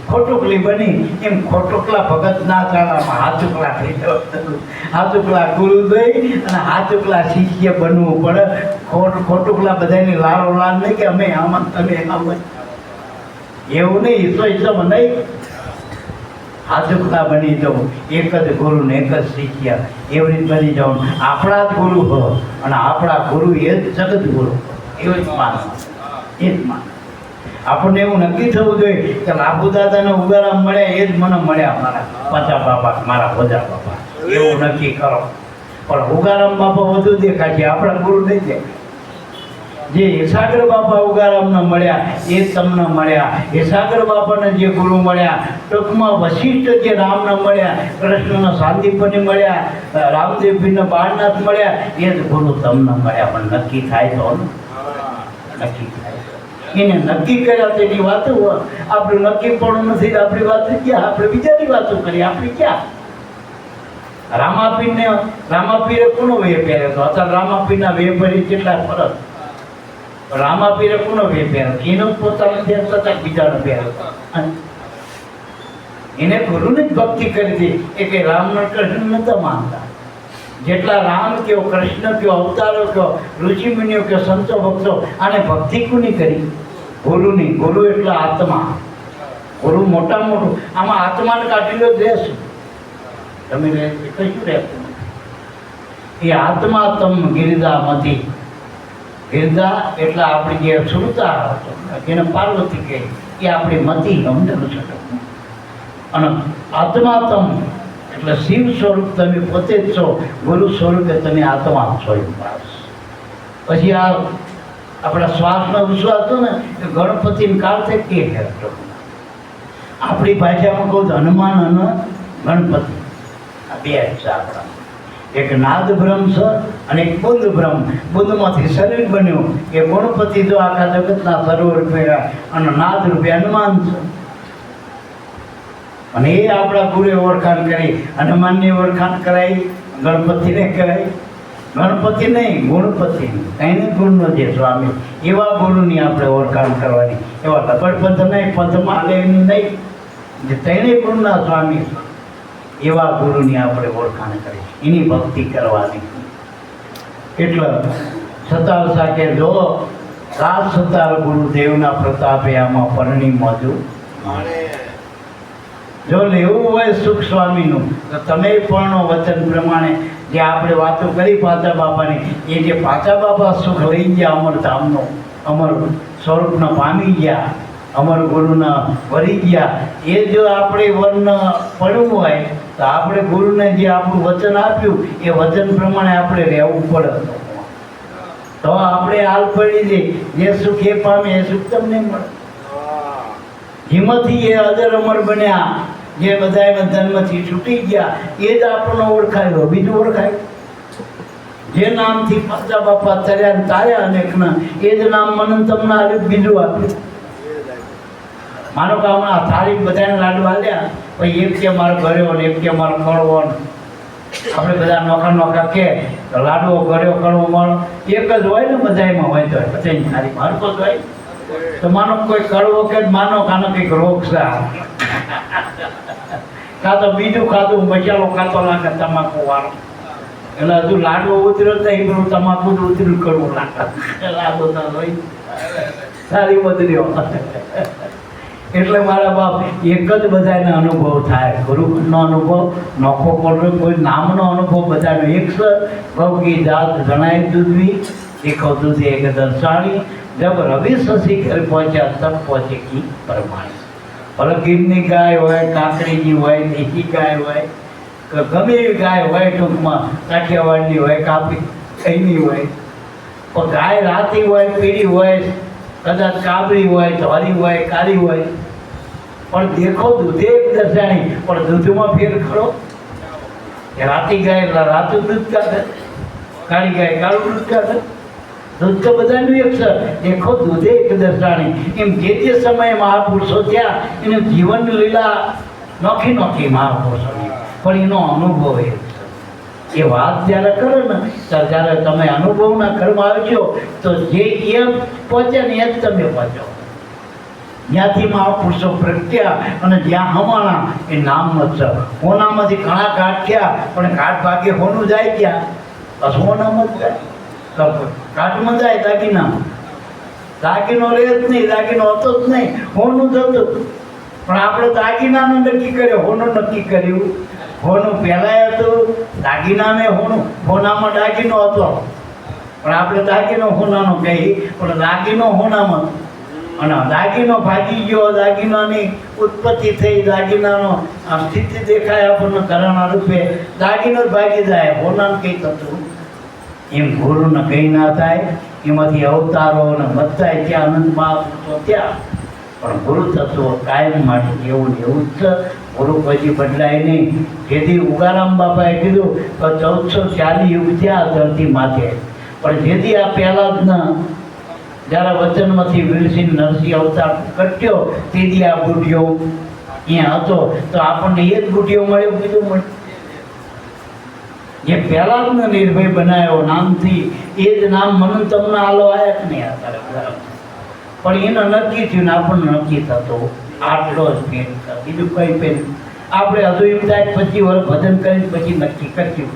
ખોટુકલી બની. એમ ખોટુકલા ભગત ના ચાલામાં હાથુકલા થઈ જવું. હાથુકલા ગુરુ દઈ અને હાથુકલા શિષ્ય બનવું પડે. ખોટુકલા બધાની લારો લાલ નહીં કે અમે આમાં તમે આમ, એવું નહીં. હિસ્સો નહીં. હાથુકલા બની જવું, એક જ ગુરુ ને એક જ શિષ્ય, એવી રીતે બની જવું. આપણા જ ગુરુ હો અને આપણા ગુરુ એ જ જગત ગુરુ, એવું જ માનવું. એ જ માન. આપણને એવું નક્કી થવું જોઈએ કે લાભુ દાદાને ઉગારામ મળ્યા એ જ મને મળ્યા મારા પાચા બાપા, મારા બધા બાપા. એવું નક્કી કરો. પણ ઉગારામ બાપા વધુ દેખાય છે, આપણા ગુરુ નહીં દેખાય. જે યશાગર બાપા ઉગારામને મળ્યા એ તમને મળ્યા. યશાગર બાપાને જે ગુરુ મળ્યા, ટૂંકમાં વશિષ્ઠ જે રામને મળ્યા, કૃષ્ણના સાંદીપને મળ્યા, રામદેવજીને બાળનાથ મળ્યા, એ જ ગુરુ તમને મળ્યા. પણ નક્કી થાય તો નક્કી થાય. એને નક્કી કર્યા તેની વાતો આપણું નક્કી પણ નથી. આપણી વાત ક્યાં? આપણે બીજાની વાતો કરીએ. આપણી ક્યાં? રામાપીરે કોનો વેહ પહેર્યો હતો? અત્યારે રામાપીરના વેહ ભરી કેટલા ફરક. રામાપીરે કોનો વેહ પહેર્યો? એનો પોતાનો પહેરતો હતા, બીજાનો પહેરતો. એને ગુરુની જ ભક્તિ કરી હતી. એ કઈ રામનો કૃષ્ણ નતા માનતા. જેટલા રામ કયો, કૃષ્ણ કયો, અવતારો કયો, ઋષિમુનિઓ કયો, સંતો ભક્તો, આને ભક્તિ કોની કરી? ગુરુની. ગુરુ એટલે આત્મા. ગુરુ મોટા મોટું. આમાં આત્માને કાઢેલો જ રહેશું. તમે કશું રહેતું એ આત્મા તમ ગિરિદામાંથી. ગિરધા એટલે આપણી જે સુરતા હતો એને પાર્વતી કહે, એ આપણી મતી સમજણ છે. અને આત્માતમ એટલે શિવ સ્વરૂપ તમે પોતે જ છો, ગુરુ સ્વરૂપે તમે આત્મા છો. પછી આ આપણા શ્વાસનો વિશ્વાસ હતો ને એ ગણપતિને કાળથી કે આપણી ભાષામાં કહું તો હનુમાન અને ગણપતિ આ બે છે આપણા. એક નાદ બ્રહ્મ છે અને એક બુદ્ધ બ્રહ્મ. બુદ્ધમાંથી શરીર બન્યું એ ગણપતિ તો આખા જગતના સર્વ રૂપે અને નાદ રૂપે હનુમાન છે. અને એ આપણા ગુરુએ ઓળખાણ કરી. હનુમાનની ઓળખાણ કરાવી, ગણપતિને કરાવી. ગણપતિ નહીં, ગુણપતિ. કંઈને ગુણનો જે સ્વામી, એવા ગુરુની આપણે ઓળખાણ કરવાની. એવા લબડ પદ નહીં, પદમાં લેવાની નહીં, જે તેને ગુણના સ્વામી એવા ગુરુની આપણે ઓળખાણ કરી, એની ભક્તિ કરવાની. એટલે સતાર સાકે જો રાજ સતાર ગુરુદેવના પ્રતાપે આમાં પરણી મોજું. જો લેવું હોય સુખ સ્વામીનું તો તમે પણ વચન પ્રમાણે જે આપણે વાતો કરી પાચા બાપાની, એ જે પાચા બાપા સુખ લઈ ગયા અમરધામનો, અમર સ્વરૂપને પામી ગયા, અમર ગુરુના વરી ગયા, એ જો આપણે વન પડવું હોય તો આપણે ગુરુને જે આપણું વચન આપ્યું એ વચન પ્રમાણે આપણે રહેવું પડે. તો આપણે હાલ પડી દે જે સુખ એ પામે એ સુખ તમને મળે. હિંમતથી એ અજર અમર બન્યા, જે બધા જન્મથી છૂટી ગયા એ જ આપણને ઓળખાયો. બીજું ઓળખાય જે નામથી પાચા બાપા તર્યા તાર્યા અનેકના, એ જ નામ મને તમને આપ્યું, બીજું આપ્યું. માનો કે હમણાં થાળી બધાને લાડુ આલ્યા, પછી એક કે મારો ગળ્યો ને એક કે મારો કડવો. આપણે બધા નોખા નોખા કે લાડવો ગળ્યો કડવો મળો એક જ હોય ને બધામાં હોય તો બધાની થાળી મારકો જ હોય. તો માનો કોઈ કડવો કે માનો કાનો કંઈક રોગ છે, કાં તો બીજું ખાધું મસાલો ખાતો લાગે તમાકુ વાળો, એટલે હજુ લાડવો ઉતર્યો તો એ પેલું તમાકુ જ ઉતર્યું કરવું લાગે, લાડવો ના હોય સારી બદલ્યો. એટલે મારા બાપ એક જ બધાને અનુભવ થાય. ગુરુનો અનુભવ નોખો પડ્યો, કોઈ નામનો અનુભવ બધાનો એક છે. ભવકી જાત જણાય દૂધવી, દેખો દૂધ એક દર્શાણી, જબ રવિ શશી ઘર પહોંચ્યા તબ પહોંચે કી પરમાણી. ભલે ગીરની ગાય હોય, કાંકરીની હોય, દેશી ગાય હોય, ગમે એવી ગાય હોય, ટૂંકમાં કાઠિયાવાડની હોય, કાપી કઈની હોય, પણ ગાય રાતી હોય, પીળી હોય, કદાચ કાબરી હોય, ધોરી હોય, કાળી હોય, પણ દેખો દૂધે એક દર્શાણી. પણ દૂધમાં ફેર ખરો? રાતી ગાય રાતું દૂધ કાઢે, કાળી ગાય કાળું દૂધ કાઢે. દૂધ તો બધાનું એક છે. દેખો દૂધે એક દર્શાણી. એમ જે તે સમયે મહાપુરુષો થયા એનું જીવન લીલા નોખી નોખી મહાપુરુષોની, પણ એનો અનુભવ એ એ વાત જ્યારે કરો ને ત્યારે તમે અનુભવના કર્મ આવજો તો જે એ પહોંચ્યા ને એ જ તમે પહોંચો. જ્યાંથી મહાપુરુષો પ્રગટ્યા અને જ્યાં હમાણા એ નામનો છે. હોનામાંથી ઘણા ઘાટ થયા, પણ ઘાટ ભાગે હોનું જાય ક્યાં? બસ હોનામાં જ જાય. ઘાટમાં જાય દાગીના, દાગીનો રહે જ નહીં, દાગીનો હતો જ નહીં, હોનું થતું. પણ આપણે દાગીનાનું નક્કી કર્યું, હોનું નક્કી કર્યું. હોનું પહેલાં હતું, દાગીનાને હોનું, હોનામાં દાગીનો હતો, પણ આપણે દાગીનો હોનાનો કહી, પણ દાગીનો હોનામાં. અને દાગીનો ભાગી ગયો, દાગીનાની ઉત્પત્તિ થઈ, દાગીનાનો સ્થિતિ દેખાય આપણને ઘરના રૂપે, દાગીનો જ ભાગી જાય, હોનાને કંઈ થતું એમ ગુરુને કંઈ ના થાય. એમાંથી અવતારો અને બધા ત્યાં અનંત મહાપુરુષો ત્યાં, પણ ગુરુ તત્વ કાયમ માટે એવું ને એવું જ છે. ગુરુ પછી બદલાય નહીં. જેથી ઉગારામ બાપાએ કીધું તો 1440 યુગ થયા ધરતી માથે, પણ જેથી આ પહેલાં જ જ્યારે વચનમાંથી વીરસિંહ નરસિંહ અવતાર કટ્યો તેથી આ બુઢિયો અહીંયા હતો, તો આપણને એ જ બુઢિયો મળ્યો, બીજું મળ્યું જે પહેલા જ નિર્ભય બનાવ્યો નામથી, એ જ નામ મને તમને આલો આયા જ નહીં અત્યારે. પણ એને નક્કી થયું ને આપણને નક્કી થતો આટલો જ પેન છે, બીજું કઈ પેન. આપણે હજુ એમ થાય 25 વર્ષ ભજન કરી પછી નક્કી કર્યું,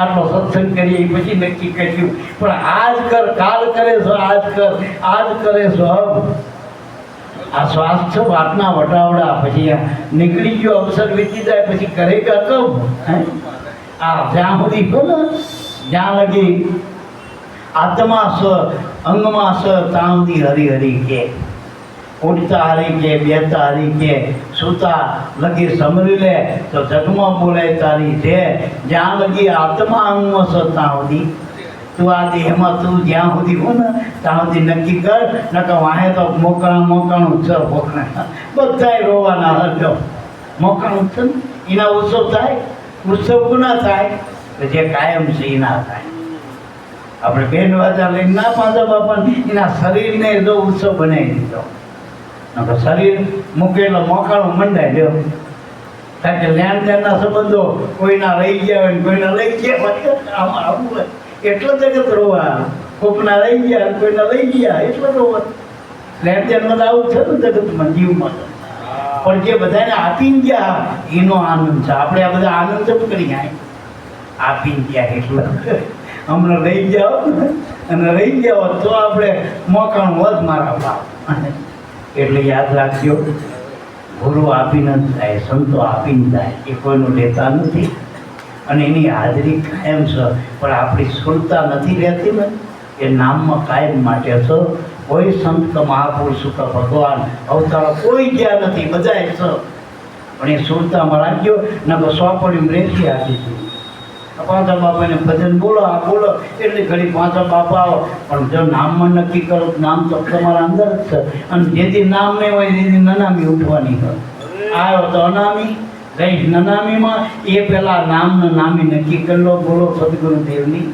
આટલો સત્સંગ કરીએ પછી નક્કી કર્યું, પણ આજ કર કાલ કરે છો, આજ કર આજ કરે છો. આ સ્વાસ્થ્ય વાતના વટાવડા પછી નીકળી ગયો, અવસર વીતી જાય પછી કરે કે કબ આ જ્યાં સુધી કહો ને જ્યાં લગી આત્મા સ અંગમાં સ ત્યાં સુધી હરી હરી કે ઉઠતા હરી કે બેતા હરી કે સુતા લગી સમરી લે તો જગમાં બોલે તારી છે. જ્યાં લગી આત્મા અંગમાં સ ત્યાં સુધી તું આ દેહમાં તું જ્યાં સુધી હો ને ત્યાં સુધી નક્કી કર, નકર વાહે તો મોકળું છે મોકળા બધાય રોવાના હરજો મોકળું છે ને એના ઉત્સવ થાય. ઉત્સવ કોના થાય? જે કાયમ છે એ ના થાય. આપણે બેન વાજા લઈને ના પાંચા બાપાને એના શરીરને જો ઉત્સવ બનાવી દીધો, નકર શરીર મૂકેલો મોકાળું મંડાય લ્યો. કારણ કે લેણ દેણના સંબંધો કોઈના રહી ગયા હોય ને કોઈના લઈ ગયા હોય, આમાં આવું હોય એટલો જગત રોવા. કોકના રહી ગયા કોઈના લઈ ગયા એટલો રોવા. લેણ દેણમાં આવું છે ને જગતમાં જીવમાં. પણ જે બધાને આપીને ગયા એનો આનંદ છે. આપણે આ બધા આનંદ જ કરી જાય આપીને ગયા એટલે હમણાં રહી ગયા હોત ને અને રહી ગયા હોત તો આપણે મોકાણું હોત મારા બાપ. એટલે યાદ રાખજો, ગુરુ આપીને જ જાય, સંતો આપીને જાય, એ કોઈનું લેતા નથી. અને એની હાજરી કાયમ છે, પણ આપણી સુરતા નથી રહેતી ને એ નામમાં કાયમ માટે છે. કોઈ સંત કે મહાપુરુષ કે ભગવાન અવતારો કોઈ ગયા નથી, બધા છે. પણ એ સુરતામાં રાખજો ને સોંપડી રેખી આપી દીધી. પાંચા બાપાને ભજન બોલો આ બોલો એટલે ઘડી પાંચા બાપા આવો, પણ જો નામમાં નક્કી કરો નામ તો તમારા અંદર જ છે. અને જેથી નામ નહીં હોય તેથી નનામી ઉઠવાની હોય. આવ્યો તો અનામી ગઈ નનામીમાં, એ પેલા નામનું નામી નક્કી કરી લો. બોલો સદગુરુદેવની.